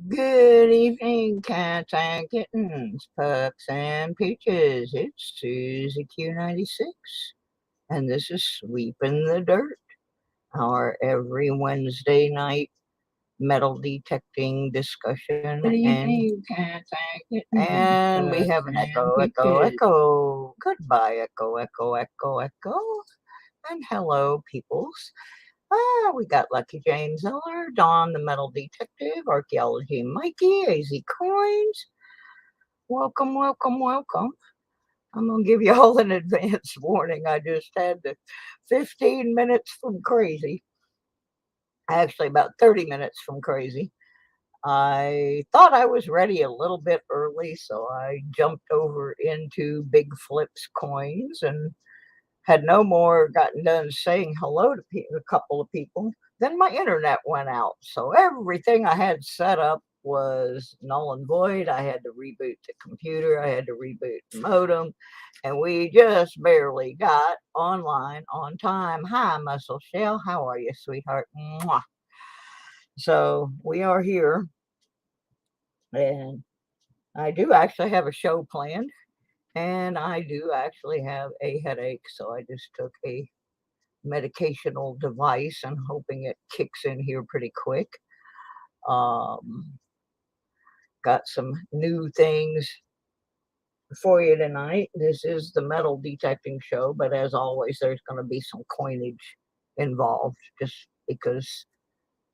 Good evening, cats and kittens, pups and peaches. It's SusieQue96, and this is Sweepin the Dirt, our every Wednesday night metal detecting discussion. Good And evening, cats and kittens, and we have an pups echo, and echo, peaches. echo. Goodbye, echo, echo, echo, echo. And hello, peoples. We got Lucky James Miller, Don the Metal Detective, Archaeology Mikey, AZ Coins. Welcome, welcome, welcome. I'm going to give you all an advance warning. I just had the 15 minutes from crazy. Actually, about 30 minutes from crazy. I thought I was ready a little bit early, so I jumped over into Big Flips Coins and had no more gotten done saying hello to a couple of people, then my internet went out. So everything I had set up was null and void. I had to reboot the computer, I had to reboot the modem, and we just barely got online on time. Hi, Muscle Shell. How are you, sweetheart? Mwah. So we are here, and I do actually have a show planned, and I do actually have a headache. So I just took a medicational device and hoping it kicks in here pretty quick. Um, got some new things for you tonight. This is the metal detecting show, but as always, there's going to be some coinage involved just because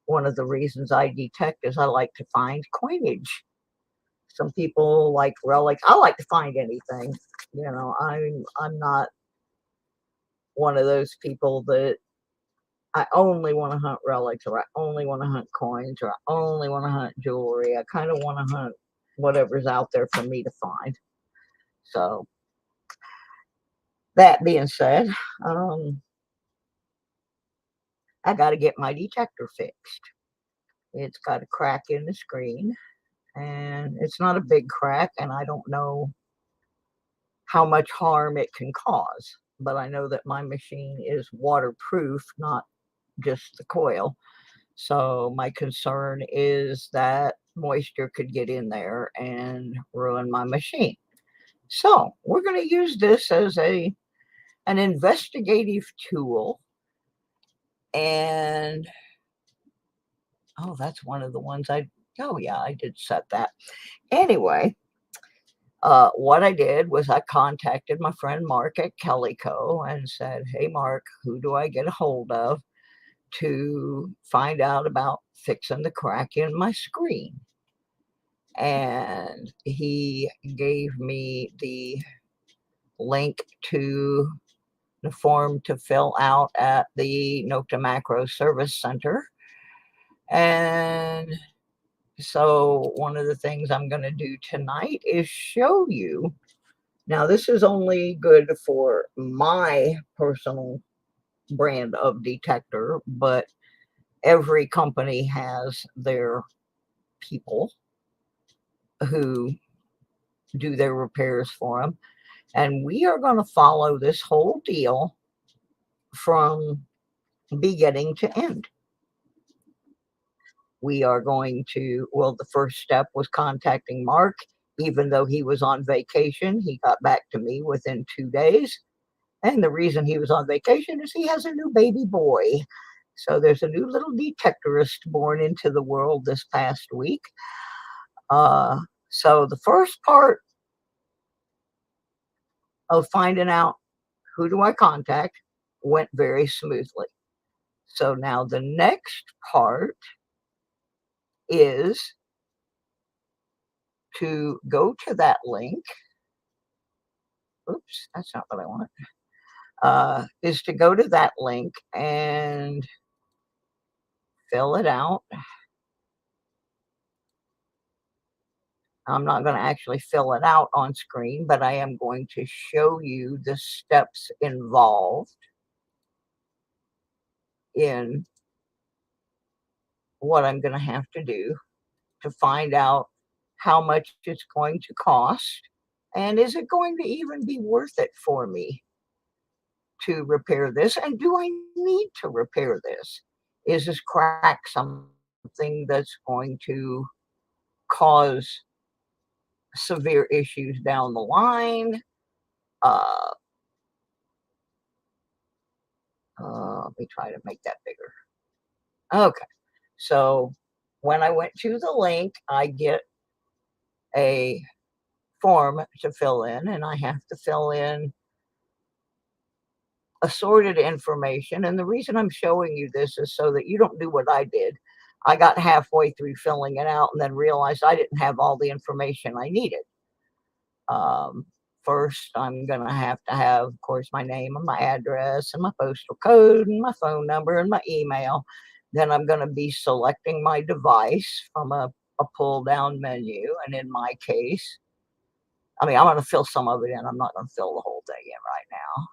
one of the reasons I detect is I like to find coinage. Some people like relics. I like to find anything. I'm not one of those people that I only want to hunt relics, or I only want to hunt coins, or I only want to hunt jewelry. I kind of want to hunt whatever's out there for me to find. So, that being said, um, I got to get my detector fixed. It's got a crack in the screen, and it's not a big crack, and I don't know how much harm it can cause. But I know that my machine is waterproof, not just the coil. So my concern is that moisture could get in there and ruin my machine. So we're going to use this as an investigative tool. And oh, that's one of the ones oh yeah, I did set that. Anyway, what I did was I contacted my friend Mark at Calico and said, "Hey Mark, who do I get a hold of to find out about fixing the crack in my screen?" And he gave me the link to the form to fill out at the Nocta Macro Service Center. And so one of the things I'm going to do tonight is show you. Now, this is only good for my personal brand of detector, but every company has their people who do their repairs for them. And we are going to follow this whole deal from beginning to end. We are going to, well, the first step was contacting Mark. Even though he was on vacation, he got back to me within 2 days. And the reason he was on vacation is he has a new baby boy. So there's a new little detectorist born into the world this past week. So the first part of finding out who do I contact went very smoothly. So now the next part is to go to that link. Oops, that's not what I want. Is to go to that link and fill it out. I'm not going to actually fill it out on screen, but I am going to show you the steps involved in what I'm going to have to do to find out how much it's going to cost, and is it going to even be worth it for me to repair this, and do I need to repair this? Is this crack something that's going to cause severe issues down the line. Let me try to make that bigger. Okay. So when I went to the link, I get a form to fill in, and I have to fill in assorted information. And the reason I'm showing you this is so that you don't do what I did. I got halfway through filling it out and then realized I didn't have all the information I needed. Um, First, I'm going to have, of course, my name and my address and my postal code and my phone number and my email. Then I'm going to be selecting my device from a pull down menu. And in my case, I mean, I'm going to fill some of it in. I'm not going to fill the whole thing in right now.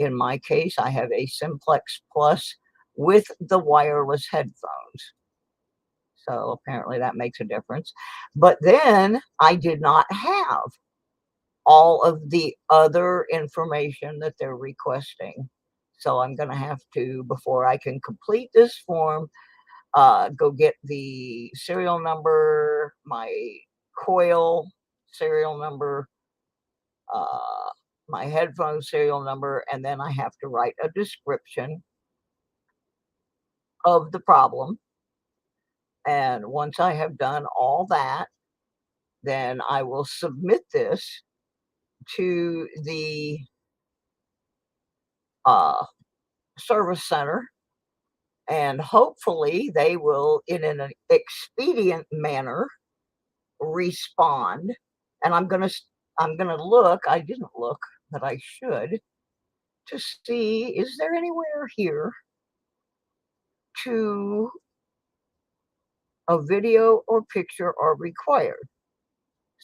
In my case, I have a Simplex Plus with the wireless headphones. So apparently that makes a difference. But then I did not have all of the other information that they're requesting. So I'm going to have to, before I can complete this form, go get the serial number, my coil serial number, uh, my headphone serial number, and then I have to write a description of the problem. And once I have done all that, then I will submit this to the uh, service center, and hopefully they will, in an expedient manner, respond. And I'm gonna look. I didn't look, but I should, to see, is there anywhere here to a video or picture are required.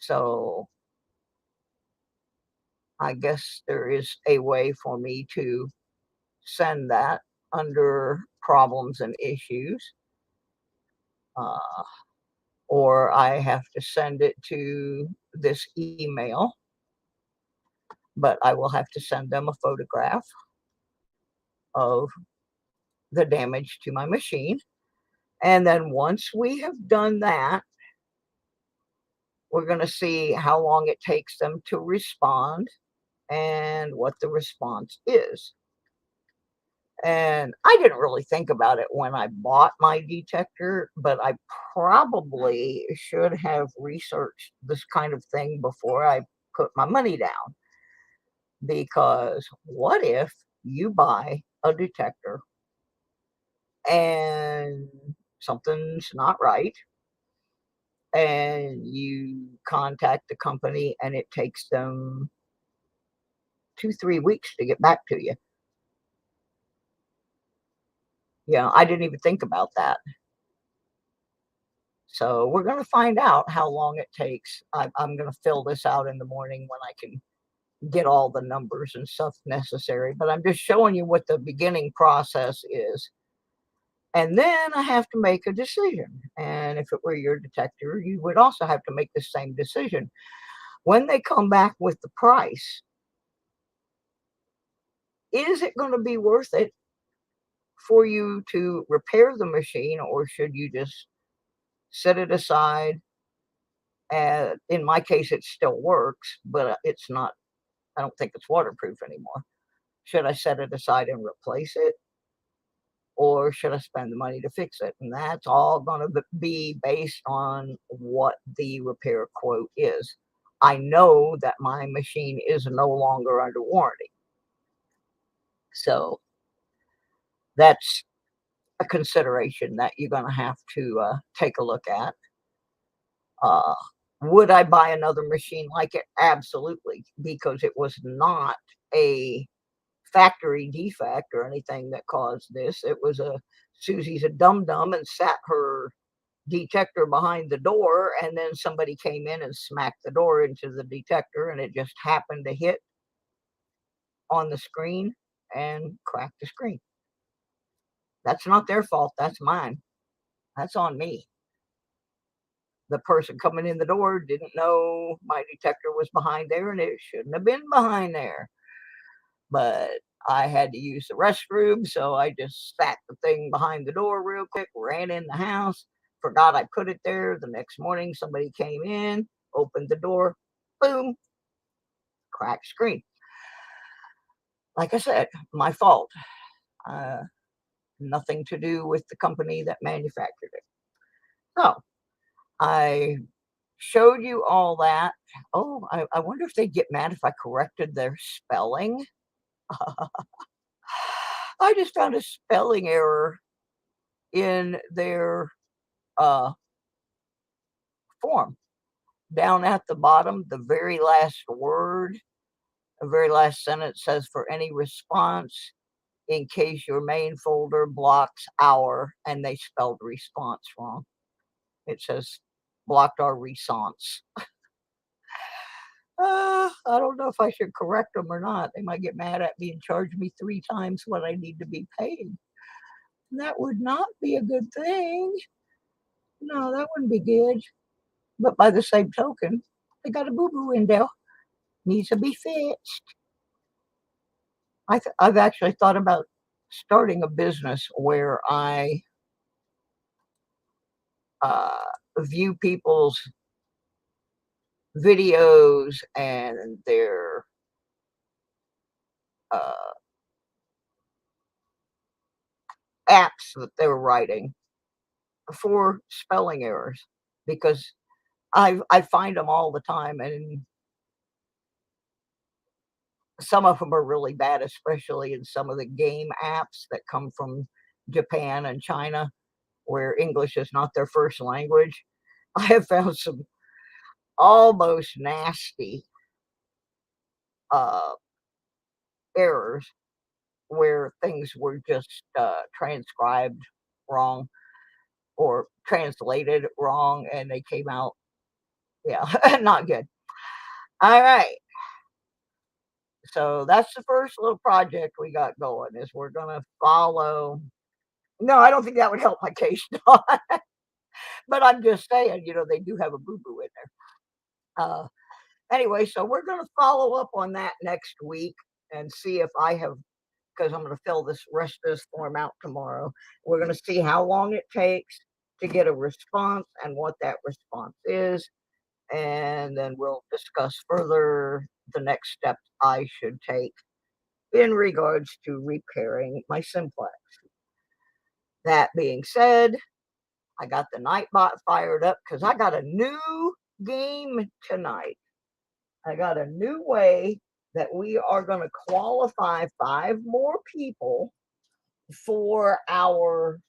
So I guess there is a way for me to send that under problems and issues, uh, or I have to send it to this email, but I will have to send them a photograph of the damage to my machine. And then once we have done that, we're going to see how long it takes them to respond and what the response is. And I didn't really think about it when I bought my detector, but I probably should have researched this kind of thing before I put my money down. Because what if you buy a detector and something's not right, and you contact the company and it takes them 2, 3 weeks to get back to you? I didn't even think about that. So we're going to find out how long it takes. I'm going to fill this out in the morning when I can get all the numbers and stuff necessary. But I'm just showing you what the beginning process is. And then I have to make a decision. And if it were your detector, you would also have to make the same decision. When they come back with the price, is it going to be worth it for you to repair the machine, or should you just set it aside? And in my case, it still works, but it's not, I don't think it's waterproof anymore. Should I set it aside and replace it? Or should I spend the money to fix it? And that's all going to be based on what the repair quote is. I know that my machine is no longer under warranty. So that's a consideration that you're going to have to take a look at. Uh, would I buy another machine like it? Absolutely, because it was not a factory defect or anything that caused this. It was Susie's a dum dum and sat her detector behind the door, and then somebody came in and smacked the door into the detector, and it just happened to hit on the screen and crack the screen. That's not their fault. That's mine. That's on me. The person coming in the door didn't know my detector was behind there, and it shouldn't have been behind there. But I had to use the restroom, so I just sat the thing behind the door real quick, ran in the house, forgot I put it there. The next morning, somebody came in, opened the door, boom, cracked screen. Like I said, my fault. Uh, Nothing to do with the company that manufactured it. So I showed you all that. Oh, I wonder if they'd get mad if I corrected their spelling. I just found a spelling error in their uh, form. Down at the bottom, the very last word, the very last sentence says, for any response, in case your main folder blocks our, and they spelled response wrong. It says blocked our response. I don't know if I should correct them or not. They might get mad at me and charge me 3 times what I need to be paid. That would not be a good thing. No, that wouldn't be good. But by the same token, they got a boo-boo window. Needs to be fixed. I've actually thought about starting a business where I uh, view people's videos and their uh, apps that they're writing for spelling errors, because I find them all the time, and some of them are really bad, especially in some of the game apps that come from Japan and China, where English is not their first language. I have found some almost nasty uh, errors where things were just transcribed wrong or translated wrong, and they came out, yeah, not good. All right. So that's the first little project we got going, is we're gonna follow. No, I don't think that would help my case, Dawn. But I'm just saying, they do have a boo-boo in there. Anyway, so we're gonna follow up on that next week and see if I have, because I'm gonna fill this rest of this form out tomorrow. We're gonna see how long it takes to get a response and what that response is, and then we'll discuss further the next steps I should take in regards to repairing my simplex. That being said, I got the Nightbot fired up because I got a new game tonight. I got a new way that we are going to qualify 5 more people for our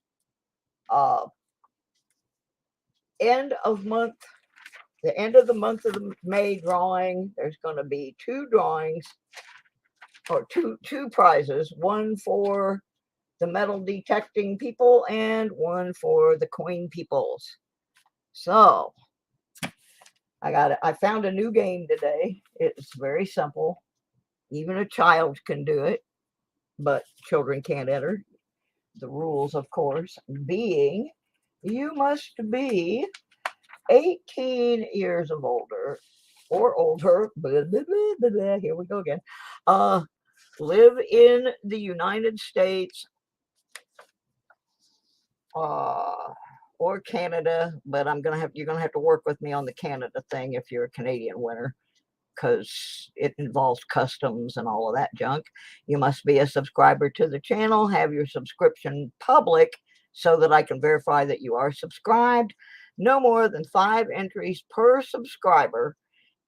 uh, end of month, the end of the month of the May drawing. There's going to be 2 drawings, or two prizes, one for the metal detecting people and one for the coin peoples. So I found a new game today. It's very simple. Even a child can do it, but children can't enter. The rules, of course, being you must be 18 years of older or older. Blah, blah, blah, blah, blah. Here we go again. Live in the United States or Canada, but you're gonna have to work with me on the Canada thing if you're a Canadian winner, because it involves customs and all of that junk. You must be a subscriber to the channel, have your subscription public so that I can verify that you are subscribed. No more than 5 entries per subscriber,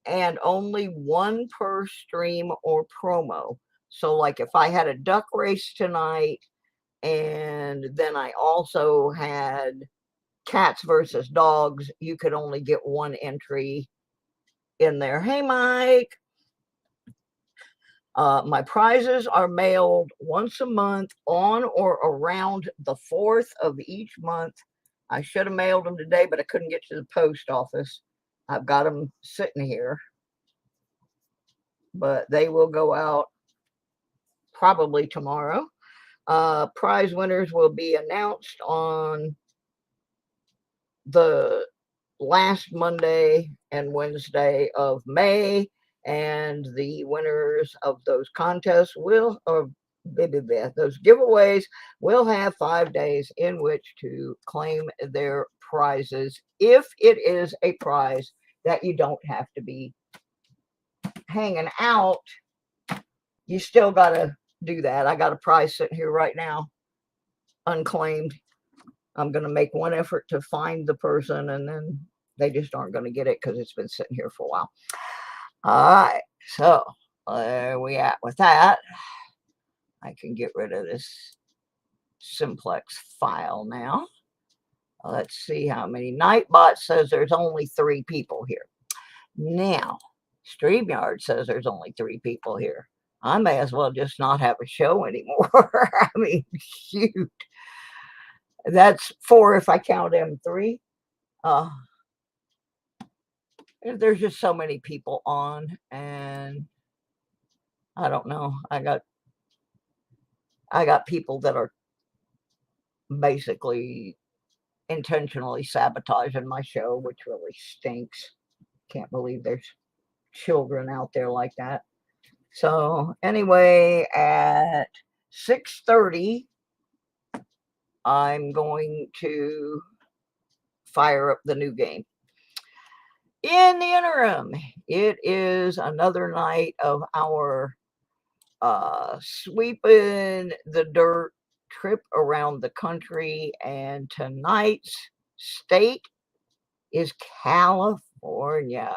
and only 1 per stream or promo. So like if I had a duck race tonight, and then I also had cats versus dogs, you could only get 1 entry in there. Hey, Mike. My prizes are mailed once a month on or around the 4th of each month. I should have mailed them today, but I couldn't get to the post office. I've got them sitting here, but they will go out probably tomorrow. Prize winners will be announced on the last Monday and Wednesday of May, and the winners of those contests those giveaways will have 5 days in which to claim their prizes if it is a prize that you don't have to be hanging out. You still got to do that. I got a prize sitting here right now, unclaimed. I'm going to make one effort to find the person, and then they just aren't going to get it because it's been sitting here for a while. All right, so where we at with that? I can get rid of this simplex file now. Let's see how many. Nightbot says there's only 3 people here. Now, StreamYard says there's only 3 people here. I may as well just not have a show anymore. I mean, shoot. That's 4 if I count M3. There's just so many people on, and I don't know. I got people that are basically intentionally sabotaging my show, which really stinks. Can't believe there's children out there like that. So anyway, at 6:30, I'm going to fire up the new game. In the interim, it is another night of our sweeping the dirt trip around the country, and tonight's state is California.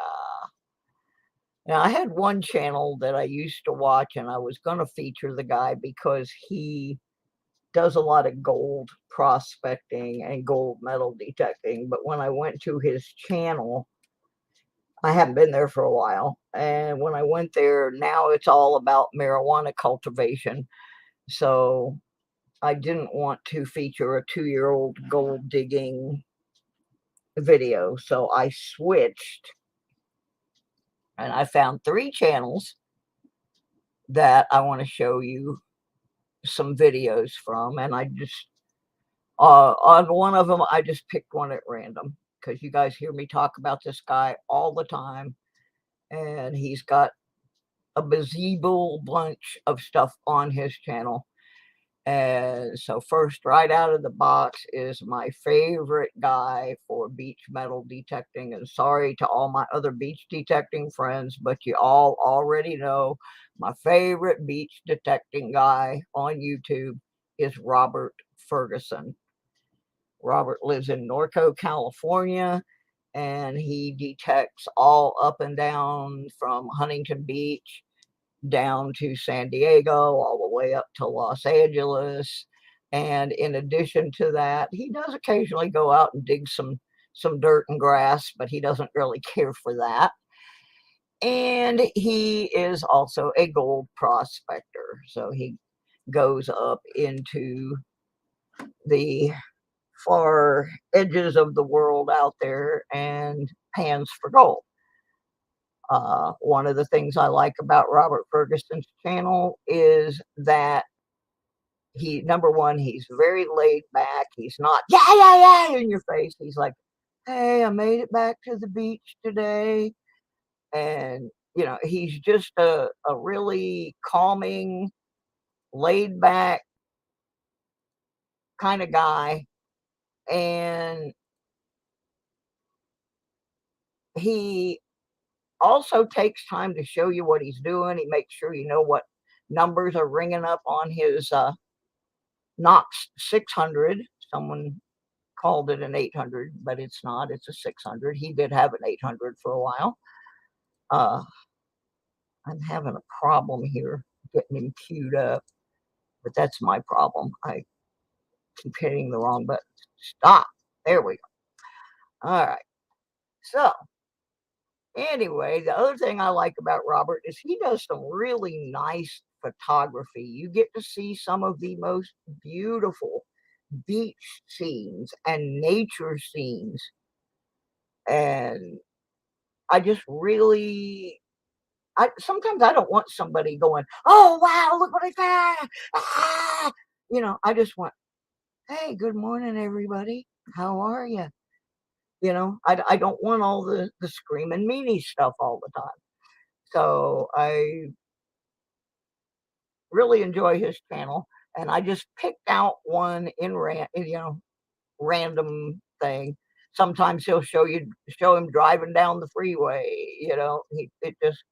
Now, I had one channel that I used to watch, and I was going to feature the guy because he does a lot of gold prospecting and gold metal detecting. But when I went to his channel, I haven't been there for a while. And when I went there, now it's all about marijuana cultivation. So I didn't want to feature a 2-year-old gold digging video. So I switched, and I found 3 channels that I want to show you some videos from. And I just, on one of them, I just picked one at random because you guys hear me talk about this guy all the time. And he's got a bazooble bunch of stuff on his channel. And so first, right out of the box, is my favorite guy for beach metal detecting. And sorry to all my other beach detecting friends, but you all already know my favorite beach detecting guy on YouTube is Robert Ferguson. Robert lives in Norco, California, and he detects all up and down from Huntington Beach down to San Diego, all the way up to Los Angeles. And in addition to that, he does occasionally go out and dig some dirt and grass, but he doesn't really care for that. And he is also a gold prospector. So he goes up into the far edges of the world out there and pans for gold. One of the things I like about Robert Ferguson's channel is that number one, he's very laid back. He's not, yeah, in your face. He's like, hey, I made it back to the beach today. And, he's just a really calming, laid back kind of guy. And he also takes time to show you what he's doing. He makes sure you know what numbers are ringing up on his Knox 600. Someone called it an 800, but it's not. It's a 600. He did have an 800 for a while. I'm having a problem here getting him queued up, but that's my problem. I keep hitting the wrong button. Stop. There we go. All right. So anyway, the other thing I like about Robert is he does some really nice photography. You get to see some of the most beautiful beach scenes and nature scenes. And I just really, sometimes I don't want somebody going, oh, wow, look what I found. Ah! I just want, hey, good morning, everybody. How are you? I don't want all the screaming meanie stuff all the time. So I really enjoy his channel. And I just picked out one in random thing. sometimes he'll show him driving down the freeway, it just,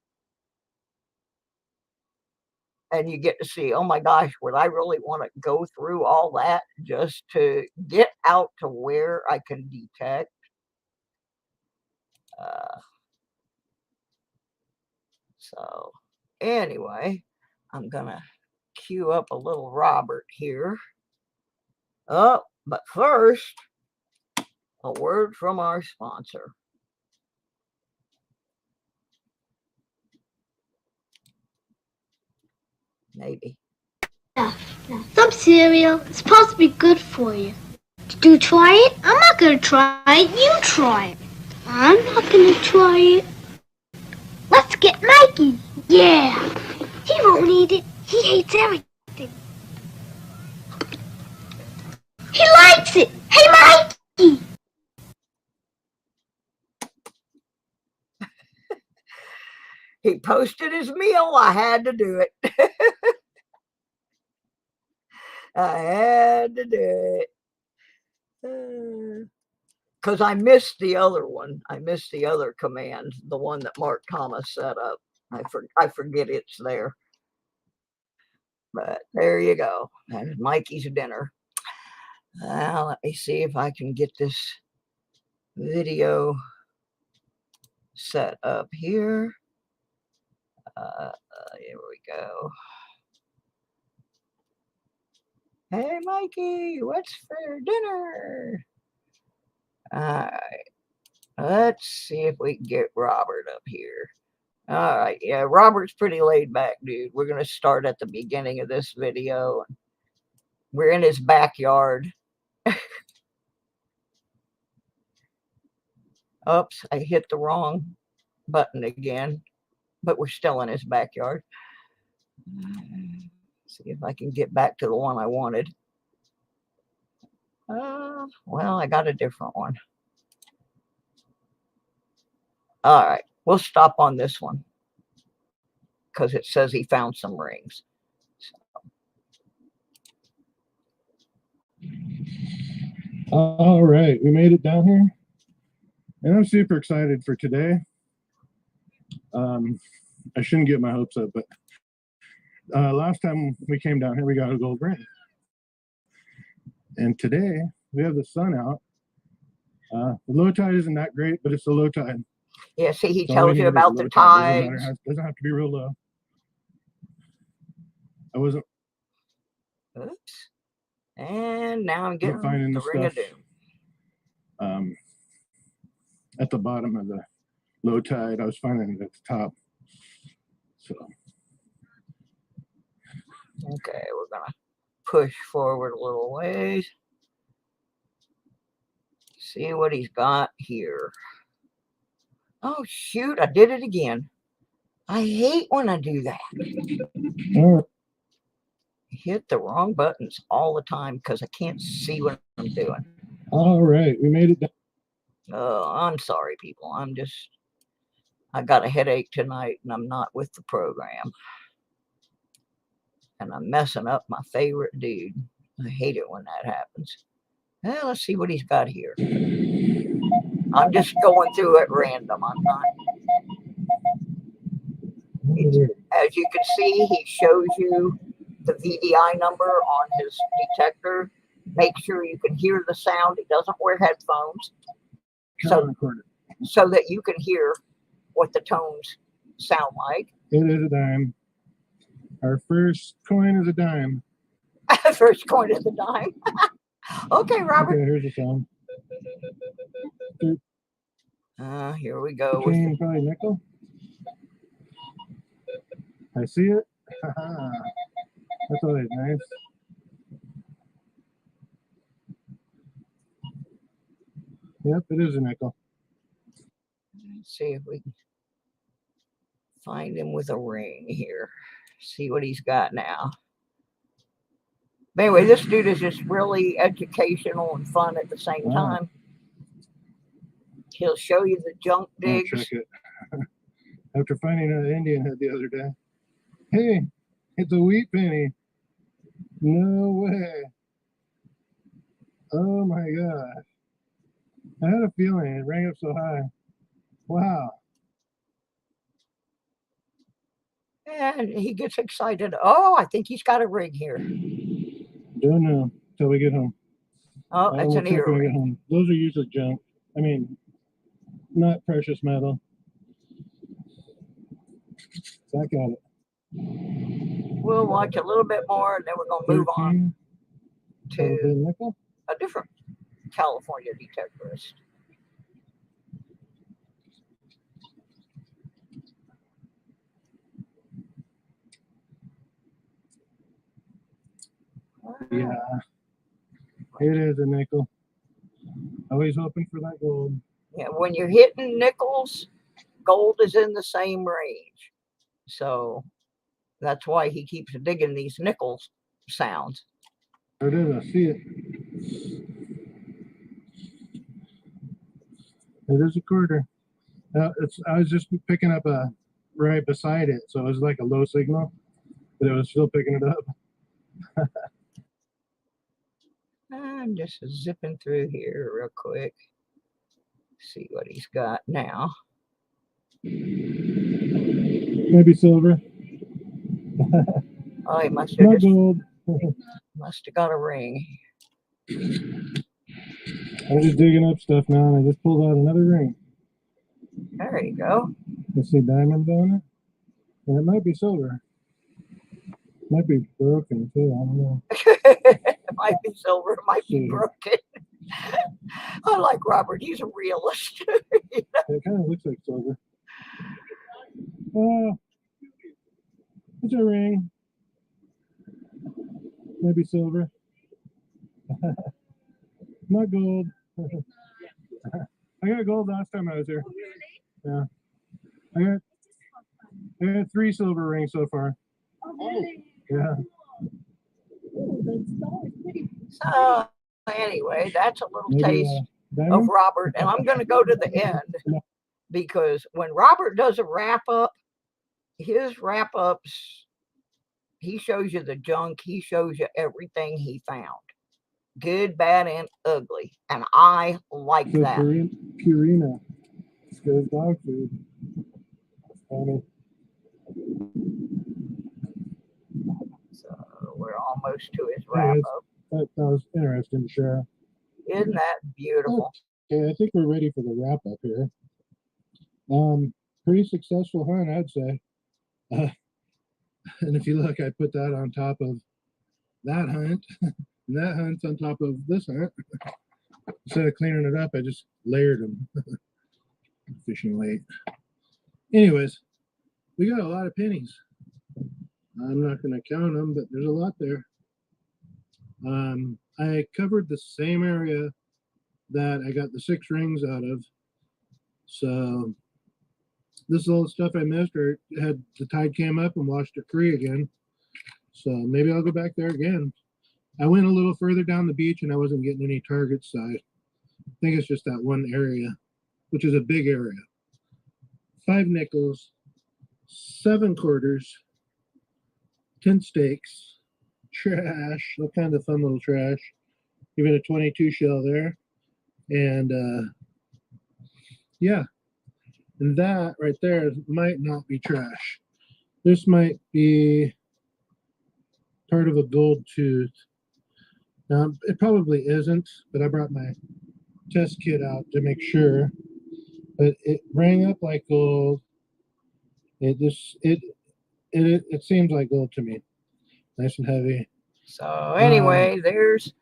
and you get to see, oh my gosh, would I really want to go through all that just to get out to where I can detect? So anyway, I'm gonna cue up a little Robert here. Oh, but first, a word from our sponsor. Maybe. Some cereal is supposed to be good for you. Did you try it? I'm not gonna try it. You try it. I'm not gonna try it. Let's get Mikey. Yeah. He won't eat it. He hates everything. He likes it. Hey, Mikey. He posted his meal. I had to do it. I had to do it. Because I missed the other one. I missed the other command, the one that Mark Thomas set up. I forget it's there. But there you go. That's Mikey's dinner. Now, let me see if I can get this video set up here. Here we go. Hey, Mikey, what's for dinner? All right. Let's see if we can get Robert up here. All right. Yeah, Robert's pretty laid back, dude. We're going to start at the beginning of this video. We're in his backyard. Oops, I hit the wrong button again, but we're still in his backyard. See if I can get back to the one I wanted. Well, I got a different one. All right, we'll stop on this one because it says he found some rings. All right, we made it down here, and I'm super excited for today. I shouldn't get my hopes up, but last time we came down here, we got a gold ring, and today we have the sun out. The low tide isn't that great, but it's the low tide. Yeah, see, he tells you about the tides. Doesn't have to be real low. I wasn't. Oops. And now I'm getting the ring of doom. At the bottom of the low tide, I was finding it at the top. So. Okay, we're gonna push forward a little ways. See what he's got here. Oh shoot, I did it again. I hate when I do that. Hit the wrong buttons all the time because I can't see what I'm doing. All right, we made it down. Oh, I'm sorry, people. I got a headache tonight and I'm not with the program. And I'm messing up my favorite dude. I hate it when that happens. Well, let's see what he's got here. I'm just going through at random. I'm not. As you can see, he shows you the VDI number on his detector. Make sure you can hear the sound. He doesn't wear headphones. So that you can hear what the tones sound like. It is a dime. Our first coin is a dime. First coin is a dime. Okay, Robert. Okay, here's the sound. Here we go. Probably nickel. I see it. That's always nice. Yep, it is a nickel. Let's see if we can find him with a ring here. See what he's got now. But anyway, this dude is just really educational and fun at the same time. He'll show you the junk digs. I'll check it. After finding an Indian head the other day. Hey, it's a wheat penny. No way. Oh my God. I had a feeling it rang up so high. Wow. And he gets excited. Oh, I think he's got a ring here. Don't know till we get home. Oh, it's We'll an check when we get earring. home. Those are usually junk. I mean, not precious metal. Back at it. We'll watch a little bit more, and then we're going to move on to nickel. a different California detectorist. Yeah, it is a nickel. Always hoping for that gold. Yeah, when you're hitting nickels, gold is in the same range. So that's why he keeps digging these nickel sounds. There it is. I see it. It is a quarter. I was just picking up right beside it, so it was like a low signal, but it was still picking it up. I'm just zipping through here real quick. See what he's got now. Maybe silver. Oh, he must Not have just gold. got a ring. I'm just digging up stuff now, and I just pulled out another ring. There you go. You see diamonds on it, and it might be silver. Might be broken too. I don't know. It might be silver, it might be See. broken. I like Robert. He's a realist. It kind of looks like silver. It's a ring. Maybe silver. Not gold. I got gold last time I was here. Yeah. I got 3 silver rings so far. Oh, Yeah. So anyway, that's a little Maybe taste of diamond? Robert. And I'm going to go to the end because when Robert does a wrap up, his wrap ups, he shows you the junk. He shows you everything he found. Good, bad, and ugly. And I like So that. Purina. It's good dog food. Funny. So we're almost to his wrap up. That was interesting to share. Isn't that beautiful? Okay, I think we're ready for the wrap up here. Pretty successful hunt, I'd say. And if you look, I put that on top of that hunt, and that hunt's on top of this hunt. Instead of cleaning it up, I just layered them. Fishing weight. Anyways, we got a lot of pennies. I'm not going to count them, but there's a lot there. I covered the same area that I got the 6 rings out of. So this is all the stuff I missed, or had the tide came up and washed it free again. So maybe I'll go back there again. I went a little further down the beach and I wasn't getting any targets. So I think it's just that one area, which is a big area. 5 nickels, 7 quarters, 10 steaks, trash, all kind of fun little trash. Even a 22 shell there. And yeah. And that right there might not be trash. This might be part of a gold tooth. Now, it probably isn't, but I brought my test kit out to make sure. But it rang up like gold. It seems like gold to me. Nice and heavy. So anyway, there's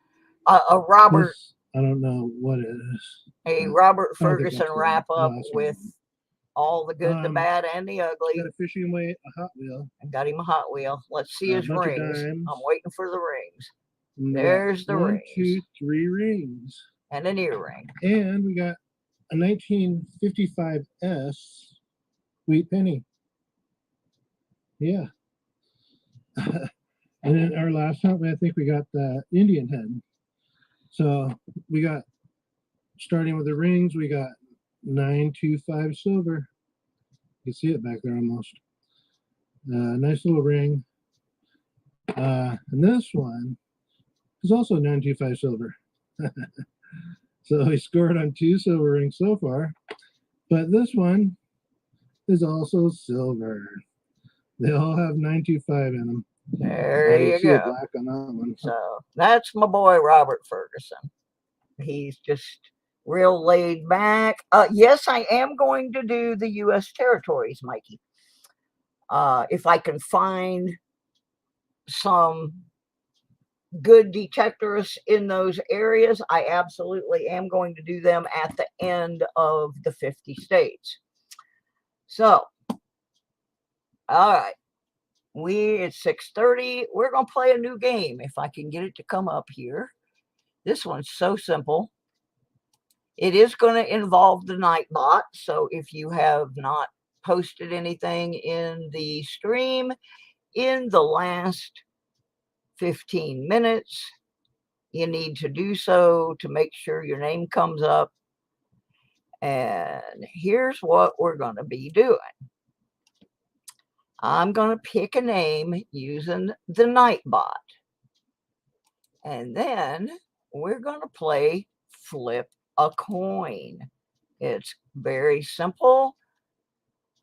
a Robert. This, I don't know what it is. A Robert Ferguson that's wrap gold. up No, that's with all the good, the bad, and the ugly. Got a fishing weight, a Hot Wheel. I got him a Hot Wheel. Let's see his bunch of rings. dimes. I'm waiting for the rings. And There's the 1, rings. 2, 3 rings. And an earring. And we got a 1955S wheat penny. Yeah. And then our last hunt, I think we got the Indian head. So we got, starting with the rings, we got 925 silver. You can see it back there almost. Nice little ring. And this one is also 925 silver. So he scored on 2 silver rings so far. But this one is also silver. They all have 925 in them. There I you see a go. black on that one. So that's my boy Robert Ferguson. He's just real laid back. Yes, I am going to do the U.S. territories, Mikey. If I can find some good detectorists in those areas, I absolutely am going to do them at the end of the 50 states. So, all right. It's 6:30. We're going to play a new game if I can get it to come up here. This one's so simple. It is going to involve the Nightbot. So if you have not posted anything in the stream in the last 15 minutes, you need to do so to make sure your name comes up. And here's what we're going to be doing. I'm going to pick a name using the Nightbot. And then we're going to play Flip a Coin. It's very simple.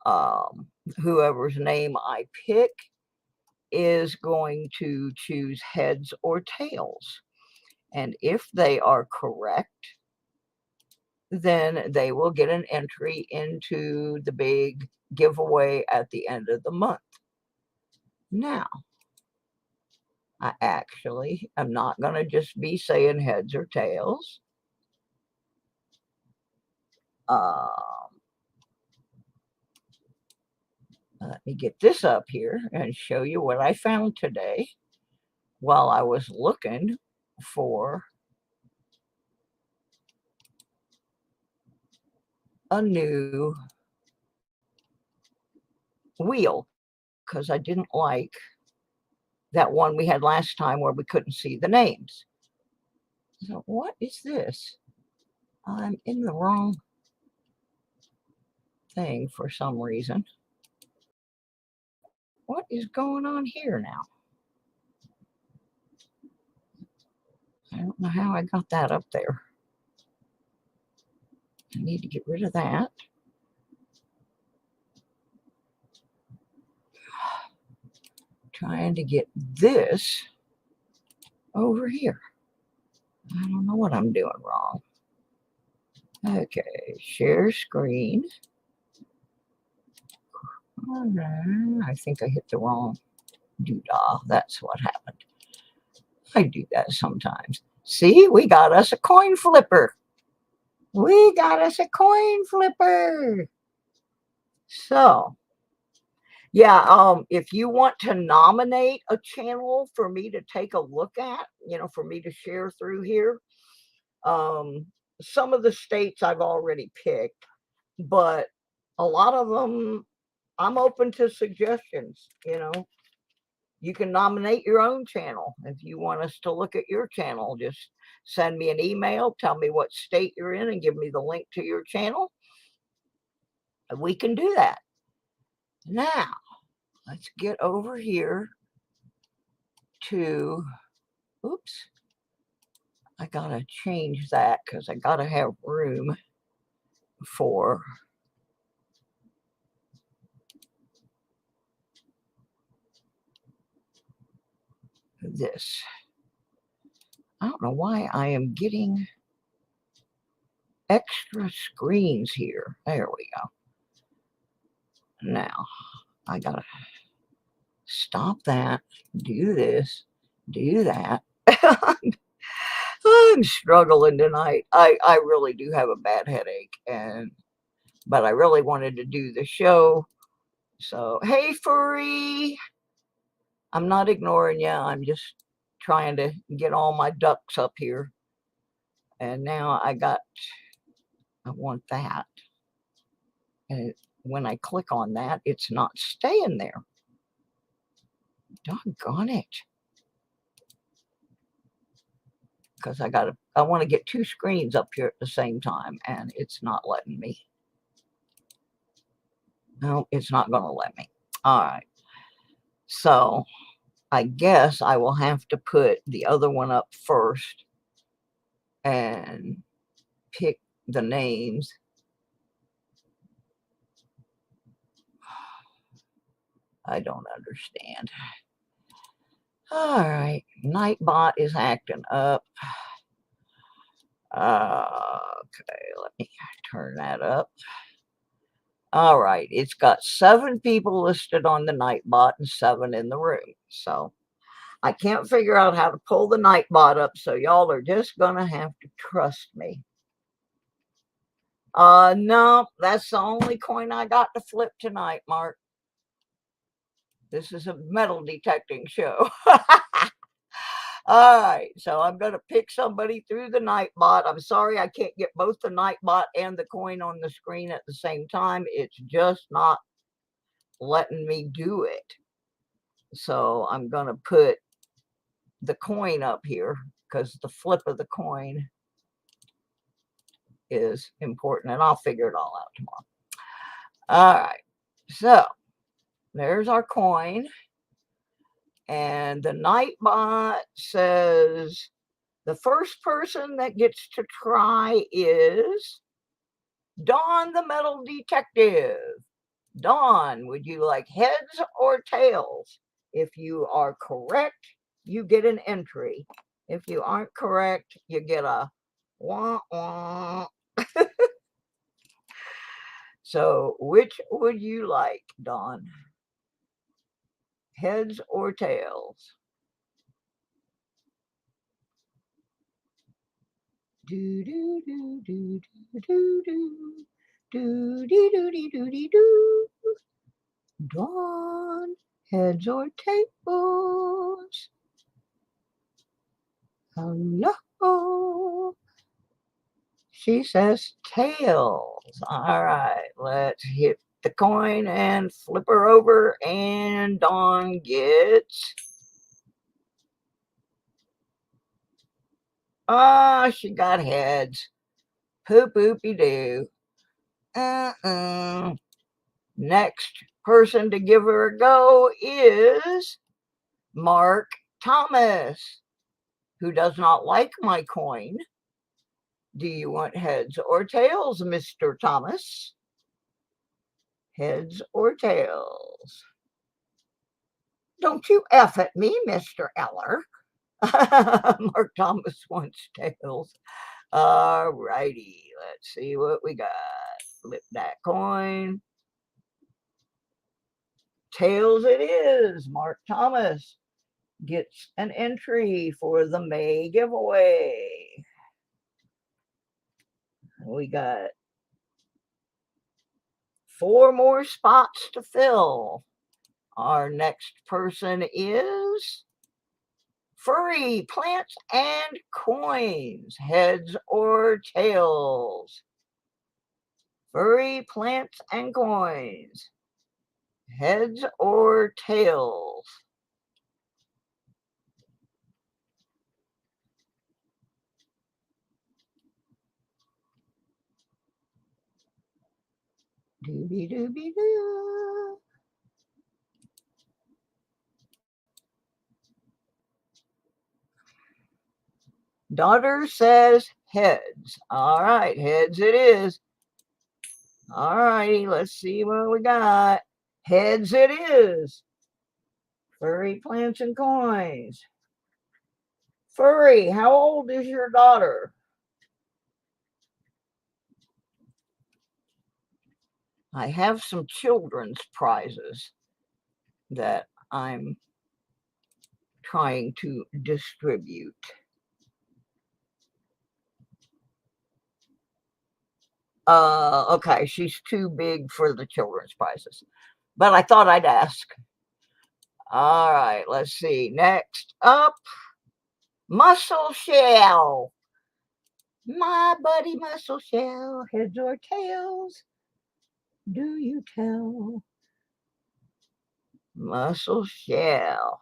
Whoever's name I pick is going to choose heads or tails. And if they are correct, then they will get an entry into the big giveaway at the end of the month. Now, I actually am not going to just be saying heads or tails. Let me get this up here and show you what I found today while I was looking for a new wheel, because I didn't like that one we had last time where we couldn't see the names. So what is this? I'm in the wrong thing for some reason. What is going on here now? I don't know how I got that up there. I need to get rid of that. Trying to get this over here. I don't know what I'm doing wrong. Okay, share screen. I think I hit the wrong doodah. That's what happened. I do that sometimes. See, we got us a coin flipper. We got us a coin flipper. So, yeah, if you want to nominate a channel for me to take a look at, for me to share through here, some of the states I've already picked, but a lot of them, I'm open to suggestions. You can nominate your own channel. If you want us to look at your channel, just send me an email, tell me what state you're in, and give me the link to your channel. And we can do that. Now, let's get over here to, oops, I gotta change that because I gotta have room for this. I don't know why I am getting extra screens here. There we go. Now, I gotta stop that, do this, do that. I'm struggling tonight. I really do have a bad headache, but I really wanted to do the show. So, hey, furry. I'm not ignoring you. I'm just trying to get all my ducks up here. And now I want that. And when I click on that, it's not staying there. Doggone it. Because I want to get two screens up here at the same time, and it's not letting me. No, it's not going to let me. All right. So I guess I will have to put the other one up first. And pick the names. I don't understand. All right, Nightbot is acting up. Okay, let me turn that up. All right, it's got 7 people listed on the Nightbot and 7 in the room. So I can't figure out how to pull the Nightbot up, so y'all are just gonna have to trust me. No, that's the only coin I got to flip tonight, Mark. This is a metal detecting show. All right, so I'm going to pick somebody through the Nightbot. I'm sorry I can't get both the Nightbot and the coin on the screen at the same time. It's just not letting me do it. So I'm going to put the coin up here because the flip of the coin is important, and I'll figure it all out tomorrow. All right, so there's our coin. And the Nightbot says the first person that gets to try is Dawn the Metal Detective. Dawn, would you like heads or tails? If you are correct, you get an entry. If you aren't correct, you get a wah wah. So which would you like, Dawn? Heads or tails? Do do do do do do do do do do do do do. Dawn, heads or tails? Hello. She says tails. All right, let's hit the coin and flip her over, and Dawn gets. Ah, she got heads. Poop-oopy-doo. Next person to give her a go is Mark Thomas, who does not like my coin. Do you want heads or tails, Mr. Thomas? Heads or tails? Don't you F at me, Mr. Eller. Mark Thomas wants tails. All righty, let's see what we got. Flip that coin. Tails it is. Mark Thomas gets an entry for the May giveaway. We got 4 more spots to fill. Our next person is Furry Plants and Coins. Heads or tails? Furry Plants and Coins. Heads or tails? Doobie doobie doo. Daughter says heads. All right, heads it is. All righty, let's see what we got. Heads it is. Furry Plants and Coins. Furry, how old is your daughter? I have some children's prizes that I'm trying to distribute. Okay, she's too big for the children's prizes, but I thought I'd ask. All right, let's see. Next up, Muscle Shell. My buddy Muscle Shell, heads or tails? Do you tell? Muscle Shell.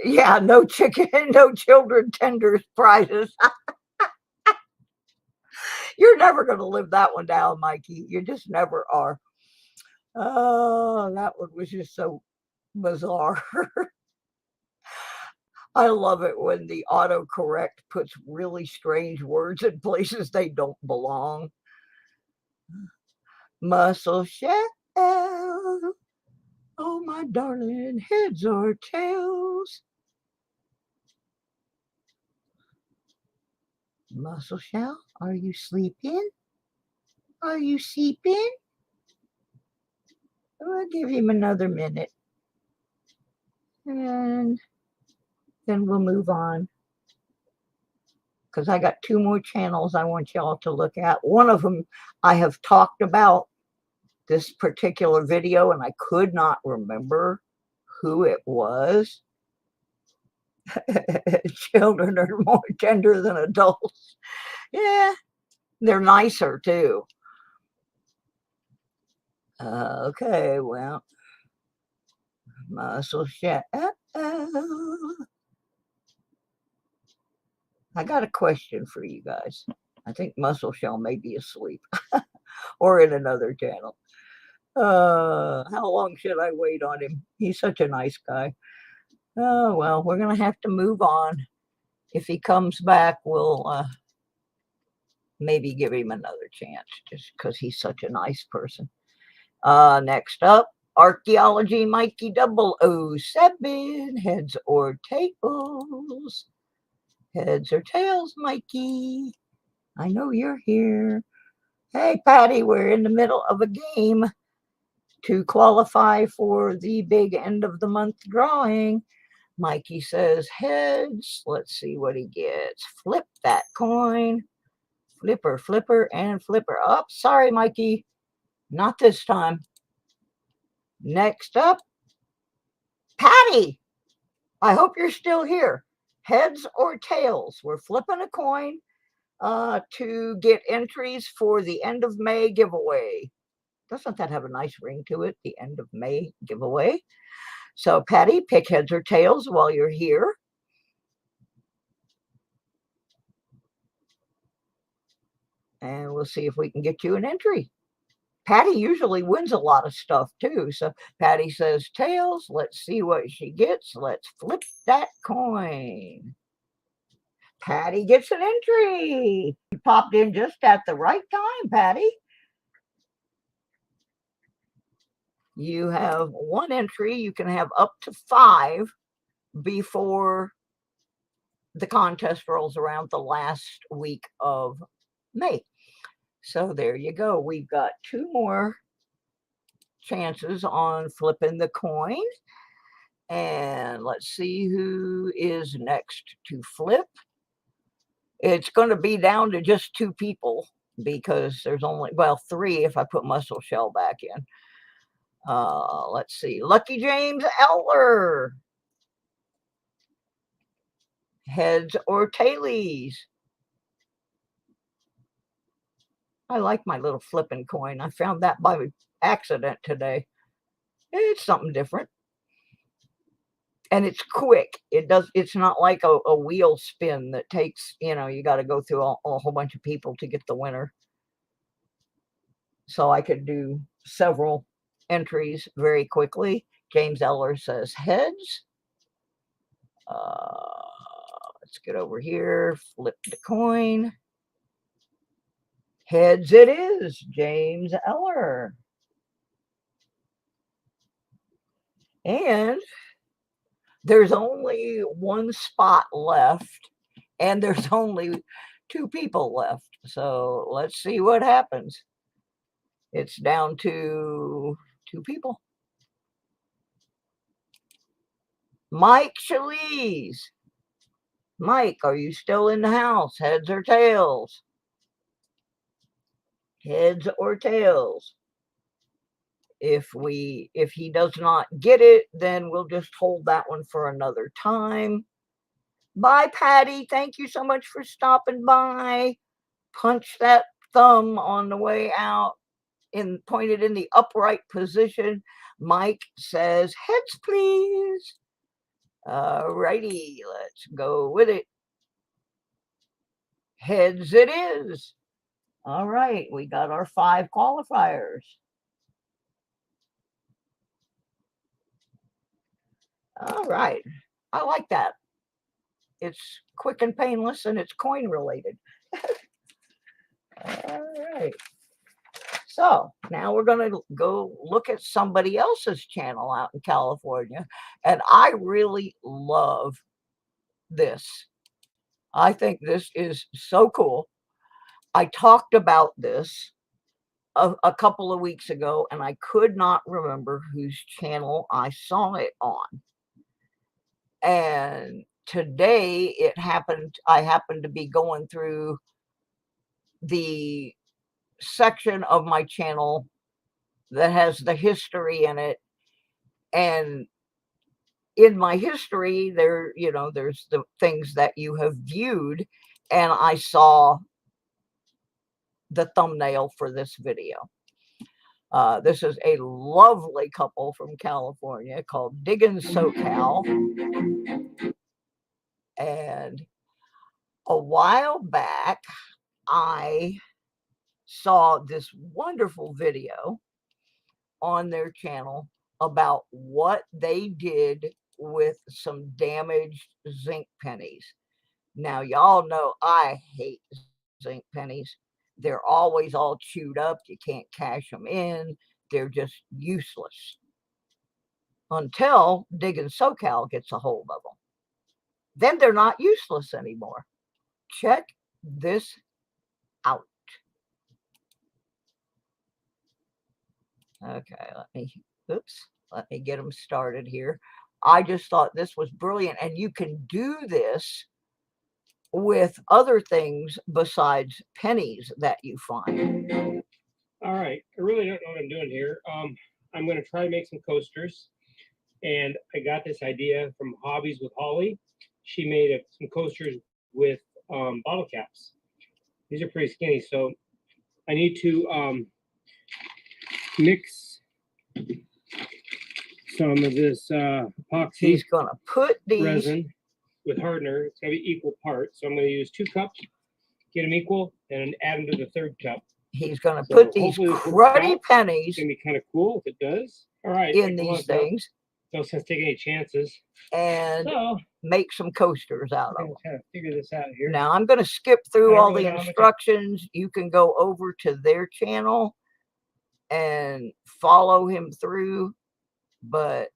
Yeah, no chicken, no children tenders prizes. You're never going to live that one down, Mikey. You just never are. Oh, that one was just so bizarre. I love it when the autocorrect puts really strange words in places they don't belong. Muscle shell. Oh, my darling, heads or tails? Muscle shell, are you sleeping? Are you sleeping? I'll give him another minute. And then we'll move on. Because I got 2 more channels I want y'all to look at. One of them I have talked about this particular video, and I could not remember who it was. Children are more tender than adults. Yeah, they're nicer too. Okay, well, muscle shell. I got a question for you guys. I think Muscle Shell may be asleep or in another channel. How long should I wait on him? He's such a nice guy. Oh, well, we're going to have to move on. If he comes back, we'll maybe give him another chance just because he's such a nice person. Next up, Archaeology Mikey 007, heads or tails? Heads or tails, Mikey? I know you're here. Hey, Patty, we're in the middle of a game to qualify for the big end of the month drawing. Mikey says heads. Let's see what he gets. Flip that coin. Flipper, flipper, and flipper. Oh, sorry, Mikey. Not this time. Next up, Patty. I hope you're still here. Heads or tails? We're flipping a coin to get entries for the end of May giveaway. Doesn't that have a nice ring to it? The end of May giveaway. So, Patty, pick heads or tails while you're here. And we'll see if we can get you an entry. Patty usually wins a lot of stuff too. So Patty says tails. Let's see what she gets. Let's flip that coin. Patty gets an entry. You popped in just at the right time, Patty. You have 1 entry. You can have up to 5 before the contest rolls around the last week of May. So there you go. We've got 2 more chances on flipping the coin. And let's see who is next to flip. It's going to be down to just 2 people because there's only, well, 3 if I put Muscle Shell back in. Let's see. Lucky James Eller. Heads or tailies? I like my little flipping coin. I found that by accident today. It's something different. And it's quick. It's not like a wheel spin that takes, you got to go through a whole bunch of people to get the winner. So I could do several entries very quickly. James Eller says heads. Let's get over here, flip the coin. Heads it is, James Eller. And there's only 1 spot left, and there's only 2 people left. So let's see what happens. It's down to 2 people. Mike Shalise. Mike, are you still in the house? Heads or tails? Heads or tails? If he does not get it, then we'll just hold that one for another time. Bye, Patty. Thank you so much for stopping by. Punch that thumb on the way out and point it in the upright position. Mike says, heads, please. Righty, let's go with it. Heads it is. All right, we got our 5 qualifiers. All right, I like that. it's quick and painless, and it's coin related. All right. So now we're going to go look at somebody else's channel out in California. And I really love this. I think this is so cool. I talked about this a couple of weeks ago, and I could not remember whose channel I saw it on. And today it happened, I happened to be going through the section of my channel that has the history in it. And in my history, there, you know, there's the things that you have viewed, and I saw the thumbnail for this video. This is a lovely couple from California called Diggin SoCal. And a while back, I saw this wonderful video on their channel about what they did with some damaged zinc pennies. Now, y'all know I hate zinc pennies. They're always all chewed up. You can't cash them in. They're just useless until Diggin SoCal gets a hold of them. Then they're not useless anymore. Check this out. Okay, let me get them started here. I just thought this was brilliant, and you can do this with other things besides pennies that you find. All right, I really don't know what I'm doing here. I'm going to try to make some coasters, and I got this idea from Hobbies with Holly. She made some coasters with bottle caps. These are pretty skinny, so I need to mix some of this epoxy. He's going to put these resin with hardener. It's going to be equal parts, so I'm going to use 2 cups, get them equal, and add them to the 3rd cup. He's going to put these cruddy pennies. It's going to be kind of cool if it does. All right, in these things. No sense taking any chances. And so, make some coasters out of them. Kind of figure this out here. Now I'm going to skip through all the instructions. You can go over to their channel and follow him through. But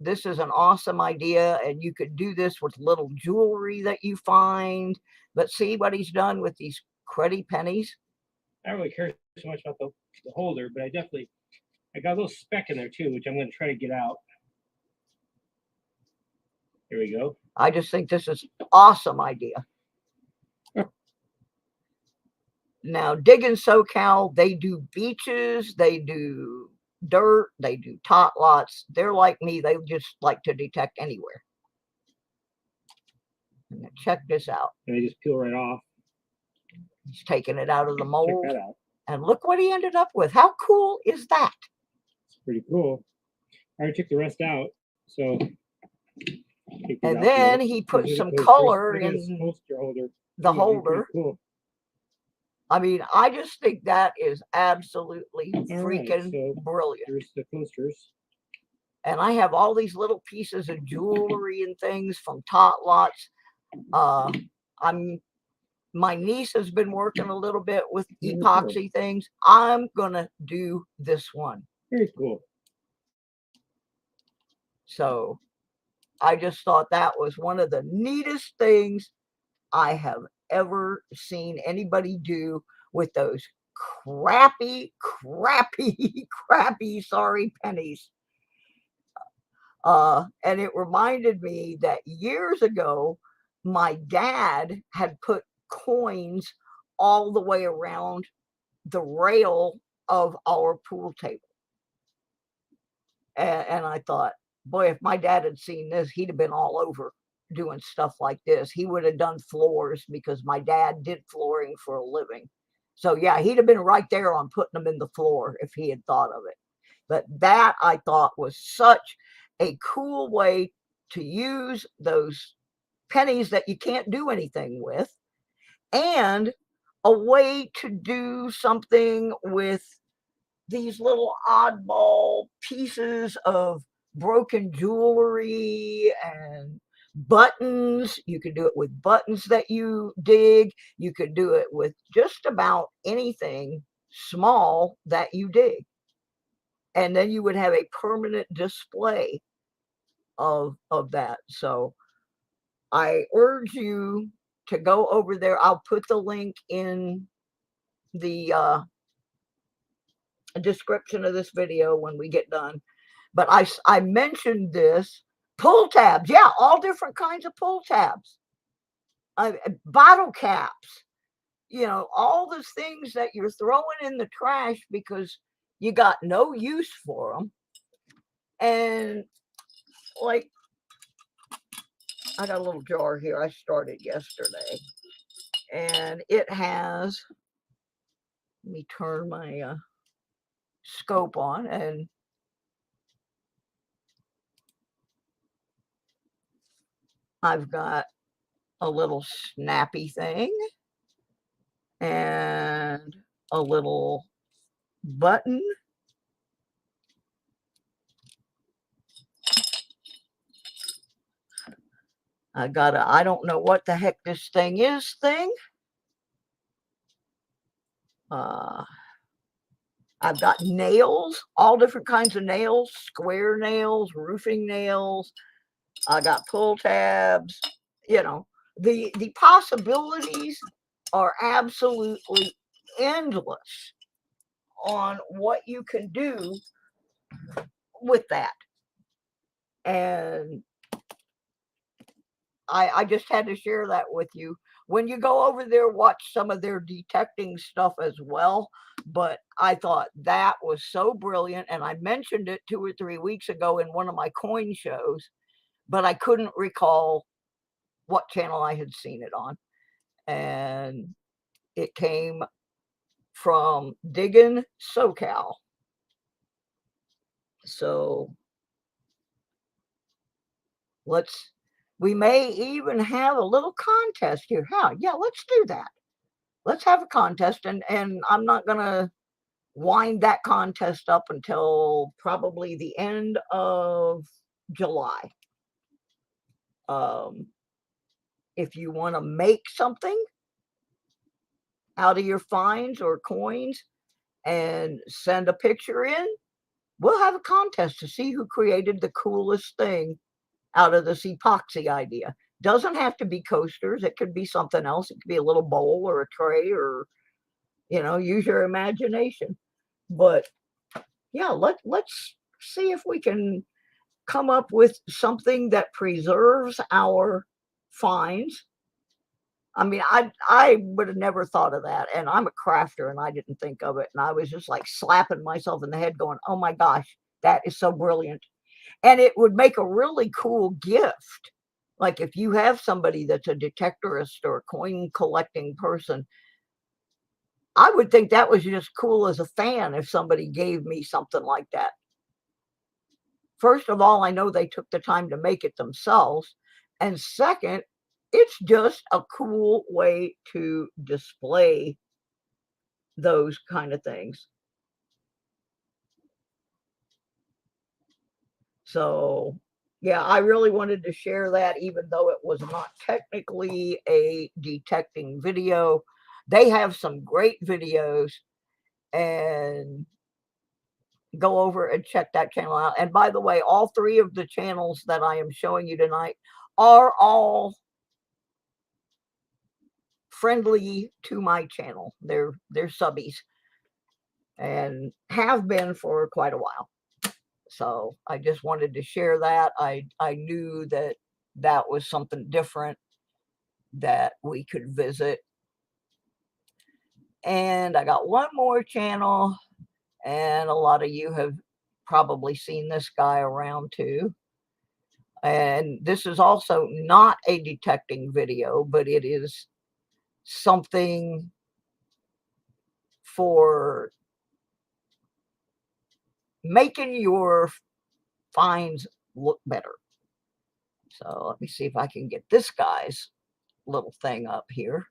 this is an awesome idea, and you could do this with little jewelry that you find. But see what he's done with these cruddy pennies. I don't really care so much about the holder, but I got a little speck in there too, which I'm going to try to get out. Here we go. I just think this is an awesome idea. Now, Diggin SoCal, they do beaches, they do dirt, they do tot lots. They're like me. They just like to detect anywhere. And check this out. And they just peel right off. He's taking it out of the mold. Check that out. And look what he ended up with. How cool is that? It's pretty cool. I already took the rest out. So. And then he put some color in the holder. Cool. I mean, I just think that is absolutely freaking brilliant. Here's the coasters. And I have all these little pieces of jewelry and things from tot lots. My niece has been working a little bit with epoxy things. I'm gonna do this one. Very cool. So I just thought that was one of the neatest things I have ever seen anybody do with those crappy pennies. And it reminded me that years ago, my dad had put coins all the way around the rail of our pool table. And I thought, boy, if my dad had seen this, he'd have been all over doing stuff like this. He would have done floors because my dad did flooring for a living. So yeah, he'd have been right there on putting them in the floor if he had thought of it. But that I thought was such a cool way to use those pennies that you can't do anything with, and a way to do something with these little oddball pieces of broken jewelry and buttons. You could do it with buttons that you dig. You could do it with just about anything small that you dig. And then you would have a permanent display of that. So I urge you to go over there. I'll put the link in the description of this video when we get done. But I mentioned this. Pull tabs. Yeah, all different kinds of pull tabs. Bottle caps. You know, all those things that you're throwing in the trash because you got no use for them. And like, I got a little jar here I started yesterday. And it has, let me turn my scope on, and I've got a little snappy thing and a little button. I got a, I don't know what the heck this thing is thing. I've got nails, all different kinds of nails, square nails, roofing nails. I got pull tabs. You know, the possibilities are absolutely endless on what you can do with that. And I just had to share that with you. When you go over there, watch some of their detecting stuff as well. But I thought that was so brilliant. And I mentioned it 2 or 3 weeks ago in one of my coin shows, but I couldn't recall what channel I had seen it on. And it came from Diggin SoCal. So we may even have a little contest here. How? Yeah, let's do that. Let's have a contest, and I'm not gonna wind that contest up until probably the end of July. If you want to make something out of your finds or coins and send a picture in, we'll have a contest to see who created the coolest thing out of this epoxy idea. Doesn't have to be coasters. It could be something else. It could be a little bowl or a tray, or, you know, use your imagination. But yeah, let's see if we can come up with something that preserves our finds. I mean, I would have never thought of that. And I'm a crafter and I didn't think of it. And I was just like slapping myself in the head going, oh my gosh, that is so brilliant. And it would make a really cool gift. Like if you have somebody that's a detectorist or a coin collecting person, I would think that was just cool as a fan if somebody gave me something like that. First of all, I know they took the time to make it themselves. And second, it's just a cool way to display those kind of things. So, yeah, I really wanted to share that, even though it was not technically a detecting video. They have some great videos, and go over and check that channel out. And by the way, all 3 of the channels that I am showing you tonight are all friendly to my channel. They're subbies and have been for quite a while. So I just wanted to share that. I knew that that was something different that we could visit. And I got one more channel, and a lot of you have probably seen this guy around too. And this is also not a detecting video, but it is something for making your finds look better. So let me see if I can get this guy's little thing up here.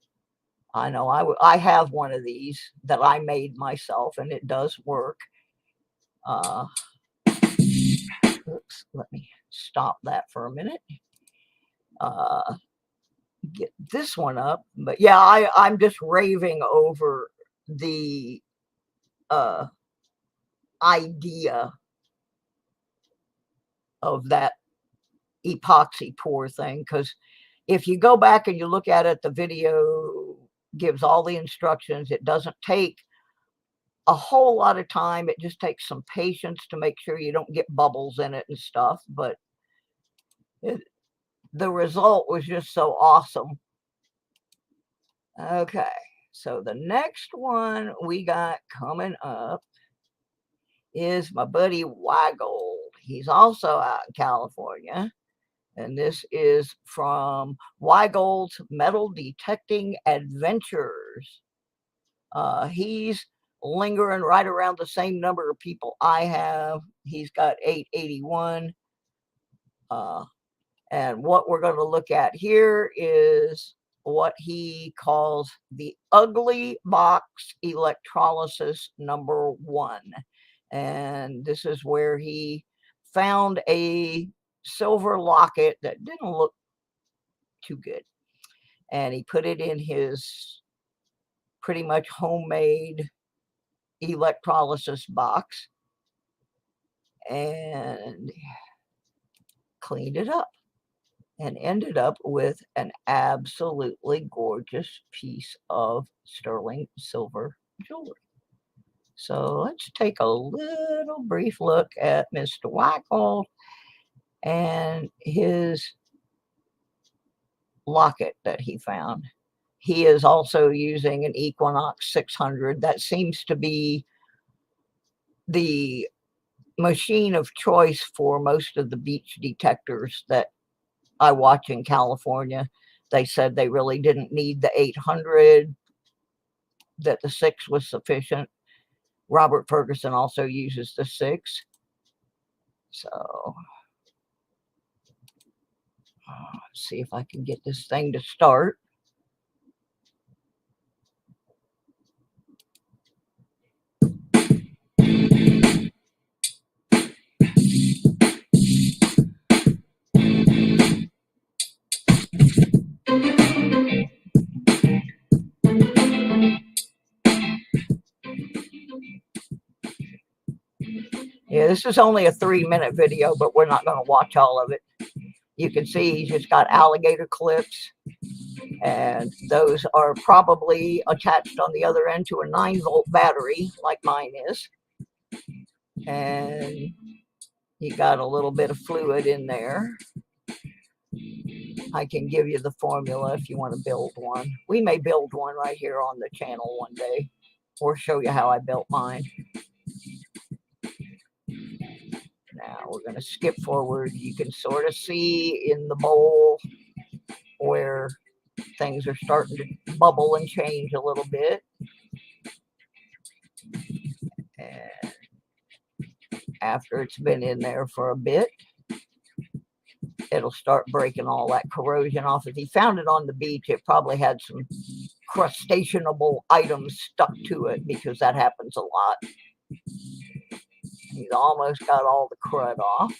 I know I have one of these that I made myself, and it does work. Oops, let me stop that for a minute. get this one up. But yeah, I'm just raving over the idea of that epoxy pour thing, because if you go back and you look at it, the video gives all the instructions. It doesn't take a whole lot of time. It just takes some patience to make sure you don't get bubbles in it and stuff. But the result was just so awesome. Okay, so the next one we got coming up is my buddy Wygold. He's also out in California. And this is from Wygold's Metal Detecting Adventures. He's lingering right around the same number of people I have. He's got 881. And what we're going to look at here is what he calls the ugly box electrolysis number 1. And this is where he found a silver locket that didn't look too good. And he put it in his pretty much homemade electrolysis box and cleaned it up and ended up with an absolutely gorgeous piece of sterling silver jewelry. So let's take a little brief look at Mr. Wygold and his locket that he found. He is also using an Equinox 600. That seems to be the machine of choice for most of the beach detectors that I watch in California. They said they really didn't need the 800, that the 6 was sufficient. Robert Ferguson also uses the 6. So let's see if I can get this thing to start. Yeah, this is only a 3-minute video, but we're not going to watch all of it. You can see he's just got alligator clips, and those are probably attached on the other end to a 9-volt battery like mine is. And you got a little bit of fluid in there. I can give you the formula if you want to build one. We may build one right here on the channel one day, or show you how I built mine. Now we're going to skip forward. You can sort of see in the bowl where things are starting to bubble and change a little bit. And after it's been in there for a bit, it'll start breaking all that corrosion off. If he found it on the beach, it probably had some crustaceanable items stuck to it, because that happens a lot. He's almost got all the crud off.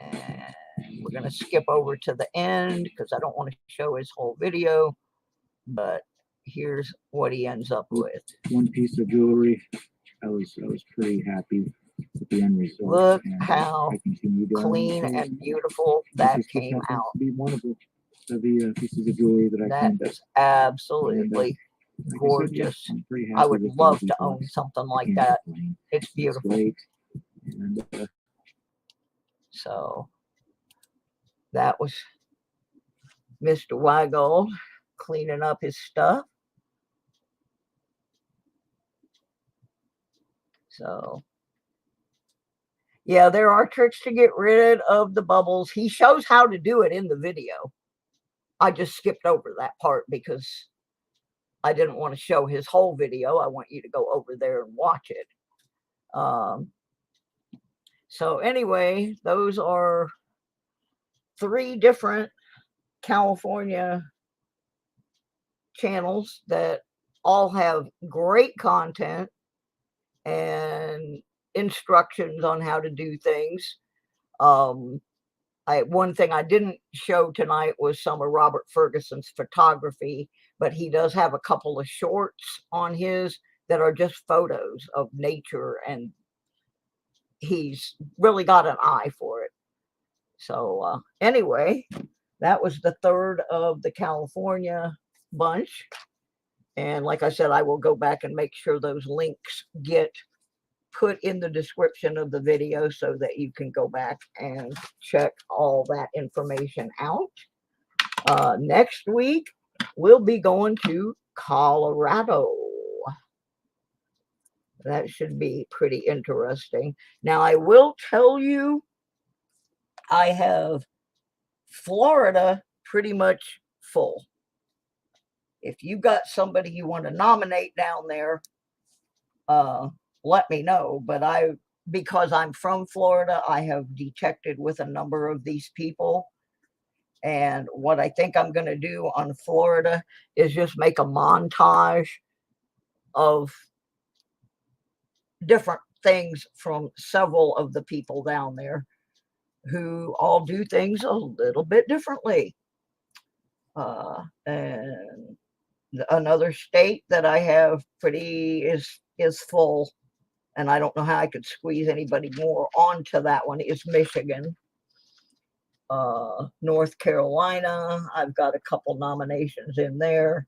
And we're going to skip over to the end because I don't want to show his whole video. But here's what he ends up with. One piece of jewelry. I was pretty happy with the end result. Look and, how clean and beautiful that came out. To be one of the pieces of jewelry that I That cleaned up. is absolutely Like gorgeous. I'm pretty happy I would with love the to own results. something like Can't that. complain. It's It's beautiful. great. And, So that was Mr. Wygold cleaning up his stuff. So yeah, there are tricks to get rid of the bubbles. He shows how to do it in the video. I just skipped over that part because I didn't want to show his whole video. I want you to go over there and watch it. So anyway, those are 3 different California channels that all have great content and instructions on how to do things. One thing I didn't show tonight was some of Robert Ferguson's photography, but he does have a couple of shorts on his that are just photos of nature, and he's really got an eye for it. So anyway, that was the third of the California bunch. And like I said, I will go back and make sure those links get put in the description of the video so that you can go back and check all that information out. Next week, we'll be going to Colorado. That should be pretty interesting. Now, I will tell you, I have Florida pretty much full. If you got somebody you want to nominate down there, let me know. But because I'm from Florida, I have detected with a number of these people. And what I think I'm going to do on Florida is just make a montage of different things from several of the people down there who all do things a little bit differently. And another state that I have is full, and I don't know how I could squeeze anybody more onto that one, is Michigan. North Carolina, I've got a couple nominations in there.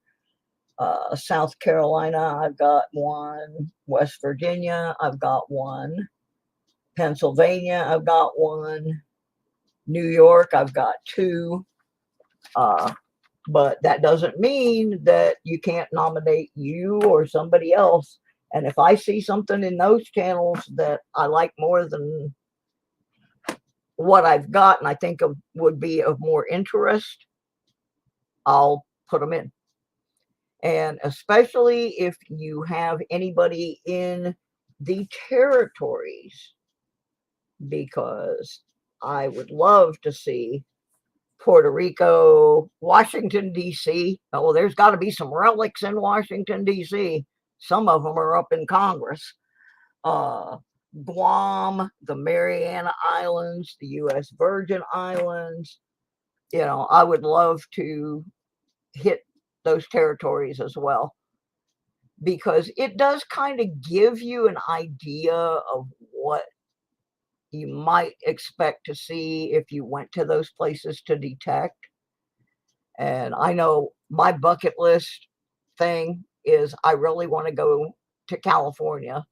South Carolina, I've got one. West Virginia, I've got one. Pennsylvania, I've got one. New York, I've got two. But that doesn't mean that you can't nominate you or somebody else. And if I see something in those channels that I like more than what I've got and I think would be of more interest, I'll put them in. And especially if you have anybody in the territories, because I would love to see Puerto Rico, Washington, D.C. Oh, well, there's got to be some relics in Washington, D.C. Some of them are up in Congress. Guam, the Mariana Islands, the U.S. Virgin Islands. You know, I would love to hit those territories as well, because it does kind of give you an idea of what you might expect to see if you went to those places to detect. And I know my bucket list thing is I really want to go to California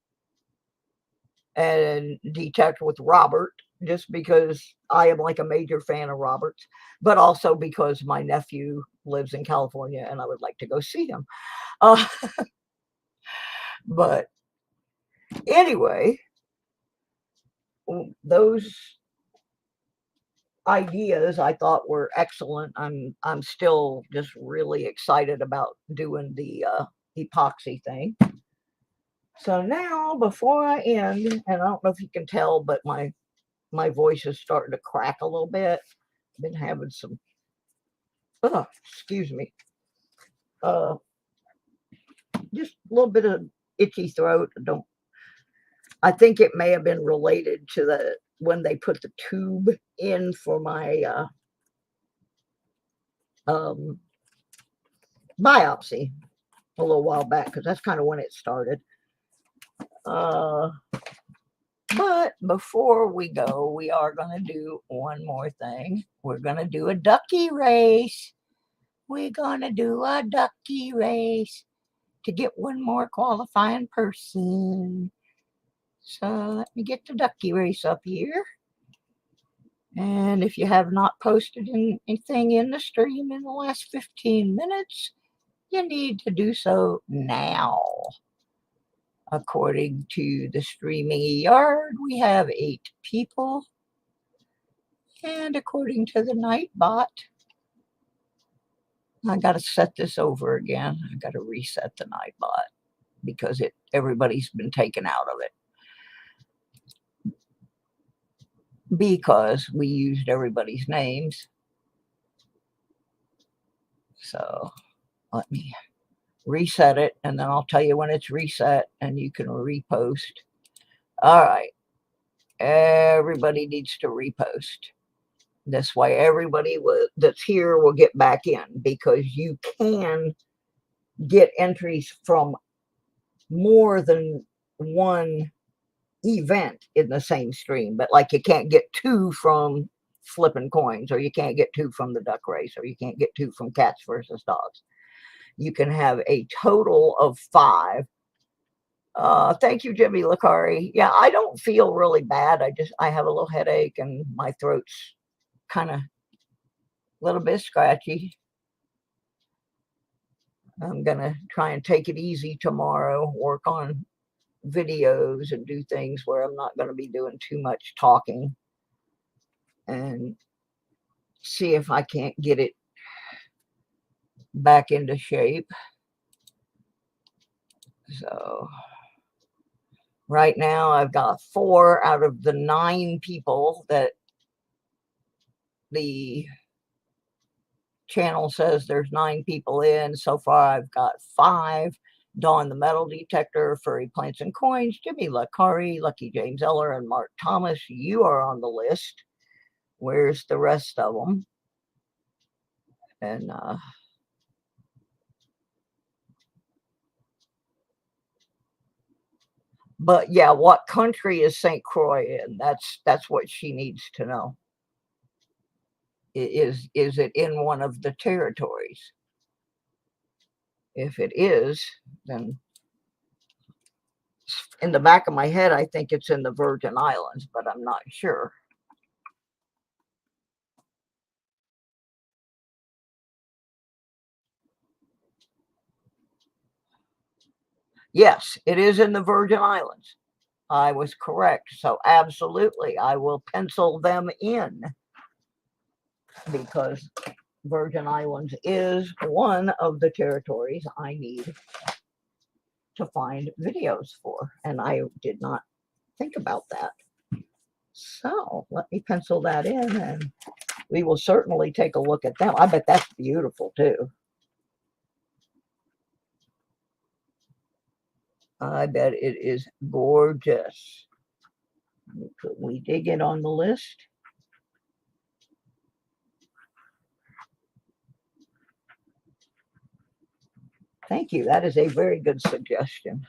and detect with Robert, just because I am like a major fan of Robert's, but also because my nephew lives in California and I would like to go see him. But anyway, those ideas I thought were excellent. I'm still just really excited about doing the epoxy thing. So now, before I end, and I don't know if you can tell, but my voice is starting to crack a little bit. I've been having some, excuse me, just a little bit of itchy throat. I think it may have been related to when they put the tube in for my biopsy a little while back, because that's kind of when it started. But before we go, we are going to do one more thing. We're going to do a ducky race. We're going to do a ducky race to get one more qualifying person. So let me get the ducky race up here. And if you have not posted anything in the stream in the last 15 minutes, you need to do so now. According to the streaming yard, we have 8 people. And according to the Nightbot, I got to set this over again. I got to reset the Nightbot because everybody's been taken out of it, because we used everybody's names. So let me reset it, and then I'll tell you when it's reset and you can repost. All right. everybody needs to repost. This way everybody that's here will get back in, because you can get entries from more than one event in the same stream, but like you can't get 2 from flipping coins, or you can't get 2 from the duck race, or you can't get 2 from cats versus dogs. You can have a total of 5. Thank you, Jimmy Lacari. Yeah, I don't feel really bad. I have a little headache and my throat's kind of a little bit scratchy. I'm gonna try and take it easy tomorrow, work on videos and do things where I'm not going to be doing too much talking, and see if I can't get it back into shape. So right now I've got 4 out of the 9 people that the channel says there's 9 people in. So far I've got 5. Dawn the Metal Detector, Furry Plants and Coins, Jimmy Lacari, Lucky James Eller, and Mark Thomas. You are on the list. Where's the rest of them? And but yeah, what country is St. Croix in? That's what she needs to know. Is it in one of the territories? If it is, then in the back of my head, I think it's in the Virgin Islands, but I'm not sure. Yes, it is in the Virgin Islands. I was correct. So absolutely, I will pencil them in, because Virgin Islands is one of the territories I need to find videos for, and I did not think about that. So let me pencil that in, and we will certainly take a look at them. I bet that's beautiful too. I bet it is gorgeous. Put We Dig It on the list. Thank you. That is a very good suggestion.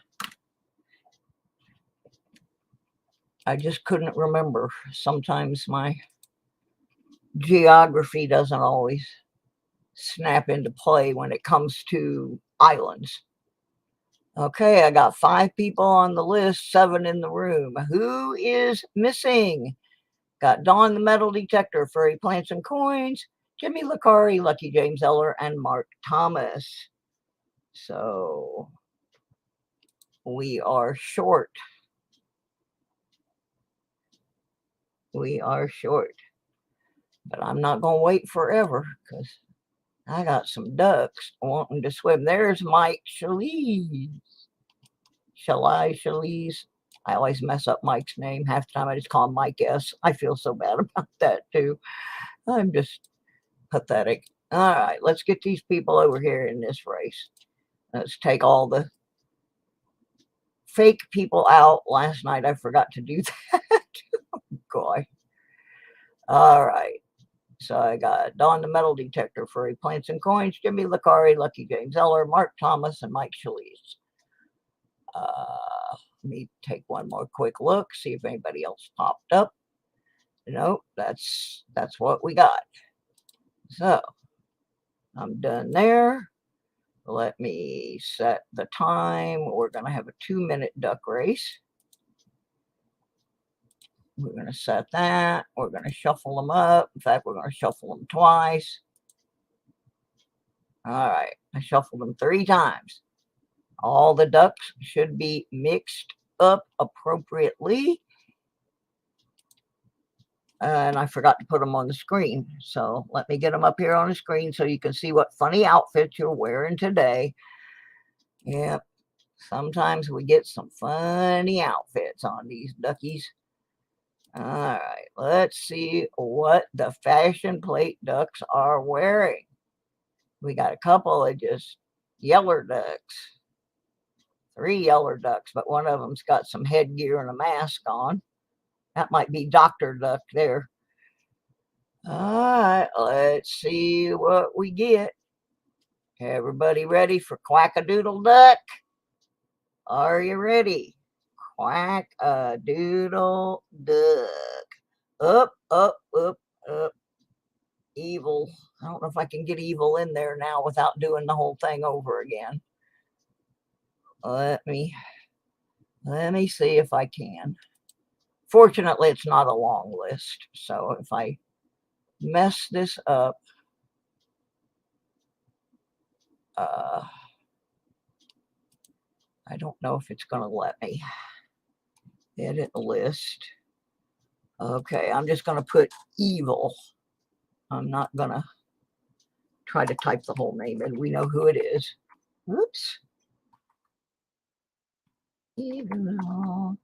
I just couldn't remember. Sometimes my geography doesn't always snap into play when it comes to islands. Okay, I got 5 people on the list, 7 in the room. Who is missing? Got Dawn the Metal Detector, Furry Plants and Coins, Jimmy Lacari, Lucky James Eller, and Mark Thomas. So we are short. We are short. But I'm not going to wait forever, because I got some ducks wanting to swim. There's Mike Shalise. Shalise. I always mess up Mike's name. Half the time I just call him Mike S. I feel so bad about that too. I'm just pathetic. All right, let's get these people over here in this race. Let's take all the fake people out. Last night I forgot to do that. Oh, gosh. All right. So I got Dawn the Metal Detector, Furry Plants and Coins, Jimmy Lacari, Lucky James Eller, Mark Thomas, and Mike Shalise. Let me take one more quick look, see if anybody else popped up. Nope, that's what we got. So I'm done there. Let me set the time. We're going to have a 2-minute duck race. We're going to set that. We're going to shuffle them up. In fact, we're going to shuffle them twice. All right, I shuffled them 3 times. All the ducks should be mixed up appropriately. And I forgot to put them on the screen. So let me get them up here on the screen so you can see what funny outfits you're wearing today. Yep, sometimes we get some funny outfits on these duckies. All right, let's see what the fashion plate ducks are wearing. We got a couple of just yeller ducks. 3 yeller ducks, but one of them's got some headgear and a mask on. That might be Dr. Duck there. All right, let's see what we get. Everybody ready for quack-a-doodle duck? Are you ready? Quack-a-doodle duck. Up, up, up, up. Evil. I don't know if I can get evil in there now without doing the whole thing over again. Let me see if I can. Fortunately, it's not a long list, so if I mess this up, I don't know if it's going to let me edit the list. Okay, I'm just going to put evil. I'm not going to try to type the whole name in. We know who it is. Whoops. Evil.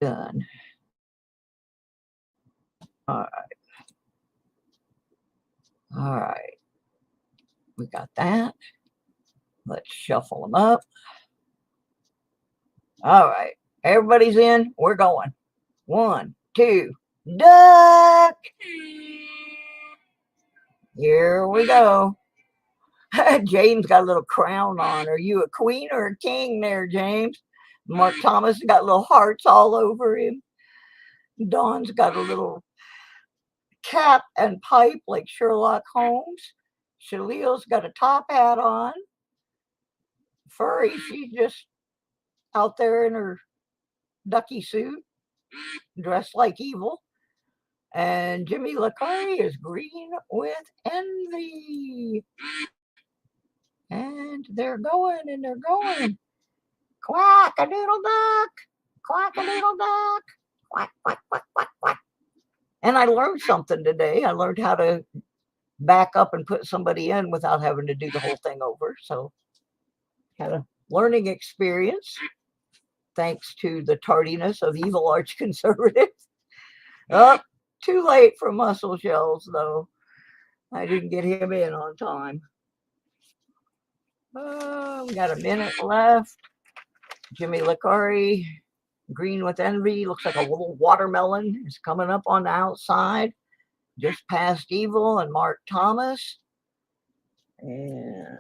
Done. All right. All right. We got that. Let's shuffle them up. All right. Everybody's in. We're going. 1, 2, duck. Here we go. James got a little crown on. Are you a queen or a king there, James? Mark Thomas got little hearts all over him. Dawn's got a little cap and pipe like Sherlock Holmes. Shaleel's got a top hat on. Furry, she's just out there in her ducky suit, dressed like evil. And Jimmy LaCurry is green with envy. And they're going and they're going. Quack-a-doodle duck. Quack-a-doodle duck. Quack, quack, quack, quack, quack. And I learned something today. I learned how to back up and put somebody in without having to do the whole thing over. So had a learning experience thanks to the tardiness of evil arch conservatives. Oh, too late for Muscle Shells, though. I didn't get him in on time. We got a minute left. Jimmy LaCurry, green with envy, looks like a little watermelon, is coming up on the outside, just past Evil and Mark Thomas. And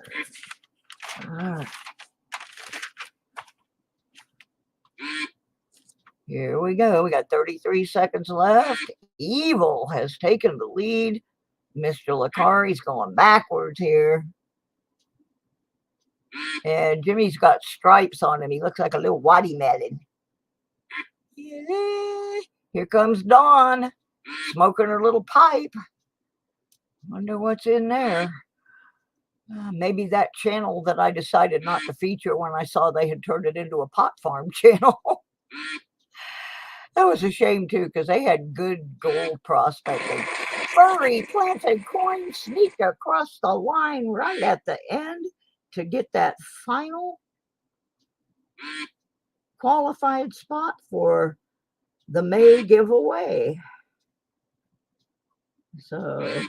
here we go. We got 33 seconds left. Evil has taken the lead. Mr. LaCurry's going backwards here. And Jimmy's got stripes on him. He looks like a little watermelon. Here comes Dawn, smoking her little pipe. Wonder what's in there. Maybe that channel that I decided not to feature when I saw they had turned it into a pot farm channel. That was a shame, too, because they had good gold prospecting. Furry plants a coin, sneak across the line right at the end to get that final qualified spot for the May giveaway. So,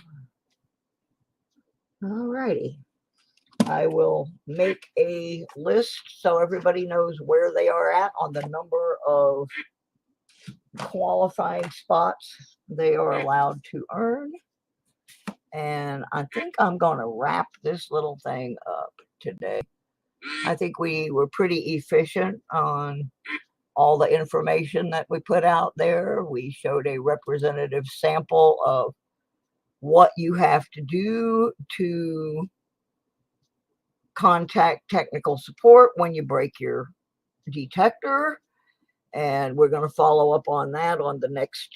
all righty. I will make a list so everybody knows where they are at on the number of qualifying spots they are allowed to earn. And I think I'm going to wrap this little thing up today. I think we were pretty efficient on all the information that we put out there. We showed a representative sample of what you have to do to contact technical support when you break your detector. And we're going to follow up on that on the next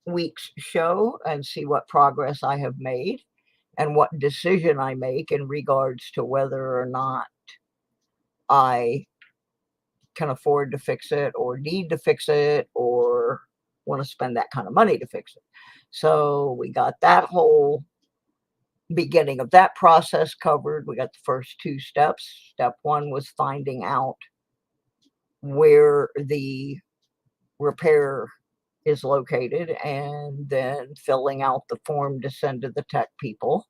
week's show and see what progress I have made and what decision I make in regards to whether or not I can afford to fix it or need to fix it or want to spend that kind of money to fix it. So we got that whole beginning of that process covered. We got the first 2 steps. Step 1 was finding out where the repair is located and then filling out the form to send to the tech people.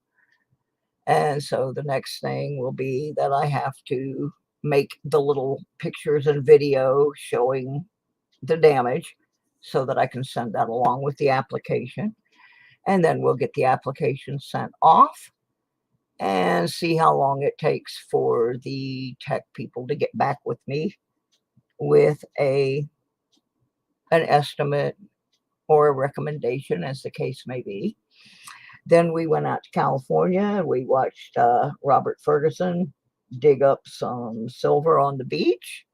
And so the next thing will be that I have to make the little pictures and video showing the damage. so that I can send that along with the application. And then we'll get the application sent off and see how long it takes for the tech people to get back with me with an estimate or a recommendation, as the case may be. Then we went out to California. We watched Robert Ferguson dig up some silver on the beach.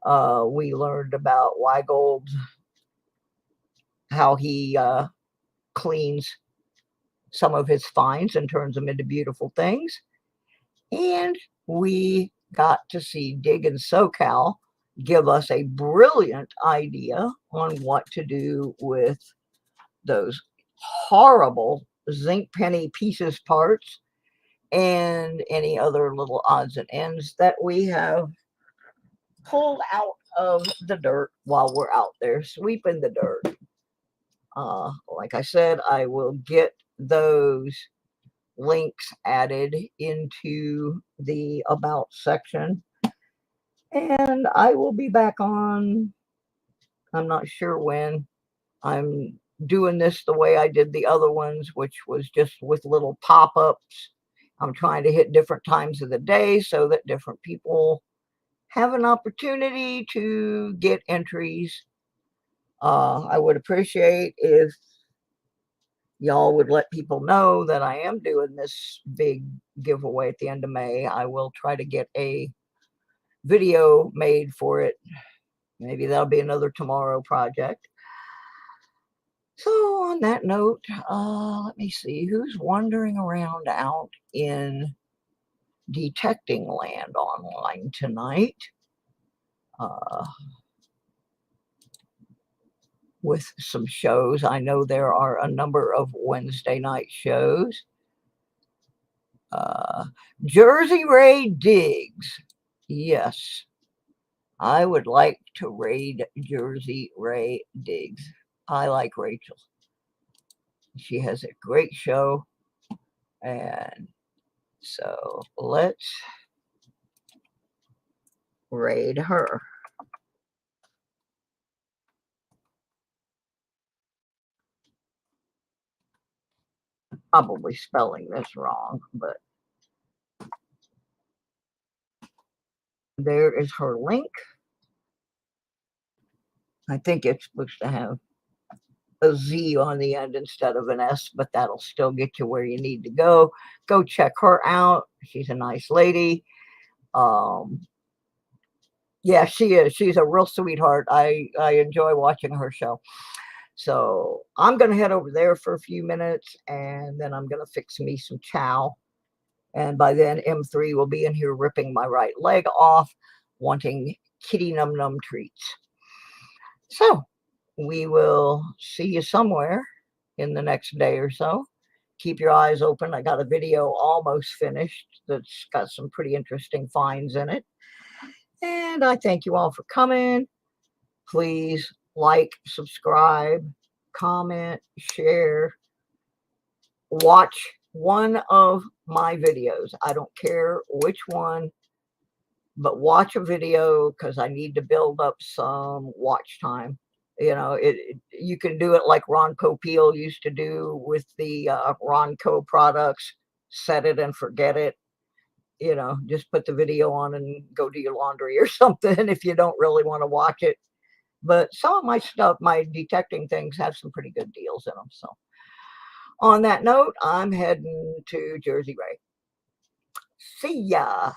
We learned about Wygold, how he cleans some of his finds and turns them into beautiful things. And we got to see Diggin SoCal give us a brilliant idea on what to do with those horrible zinc penny pieces parts and any other little odds and ends that we have pulled out of the dirt while we're out there sweeping the dirt. Like I said, I will get those links added into the about section, and I will be back on. I'm not sure when. I'm doing this the way I did the other ones, which was just with little pop-ups. I'm trying to hit different times of the day so that different people have an opportunity to get entries. I would appreciate if y'all would let people know that I am doing this big giveaway at the end of May. I will try to get a video made for it. Maybe that'll be another tomorrow project. So on that note, let me see who's wandering around out in detecting land online tonight. With some shows. I know there are a number of Wednesday night shows. Jersey Ray Diggs. Yes, I would like to raid Jersey Ray Diggs. I like Rachel. She has a great show. And so let's raid her. Probably spelling this wrong, but there is her link. I think it's supposed to have a Z on the end instead of an S, but that'll still get you where you need to go. Go check her out. She's a nice lady. Yeah, she is. She's a real sweetheart. I enjoy watching her show. So I'm going to head over there for a few minutes, and then I'm going to fix me some chow. And by then, M3 will be in here ripping my right leg off, wanting kitty num num treats. So we will see you somewhere in the next day or so. Keep your eyes open. I got a video almost finished that's got some pretty interesting finds in it. And I thank you all for coming. Please like, subscribe, comment, share, watch one of my videos. I don't care which one, but watch a video because I need to build up some watch time. You know, you can do it like Ron Popeil used to do with the Ronco products. Set it and forget it. You know, just put the video on and go do your laundry or something if you don't really want to watch it. But some of my stuff, my detecting things, have some pretty good deals in them. So on that note, I'm heading to Jersey Ray. See ya.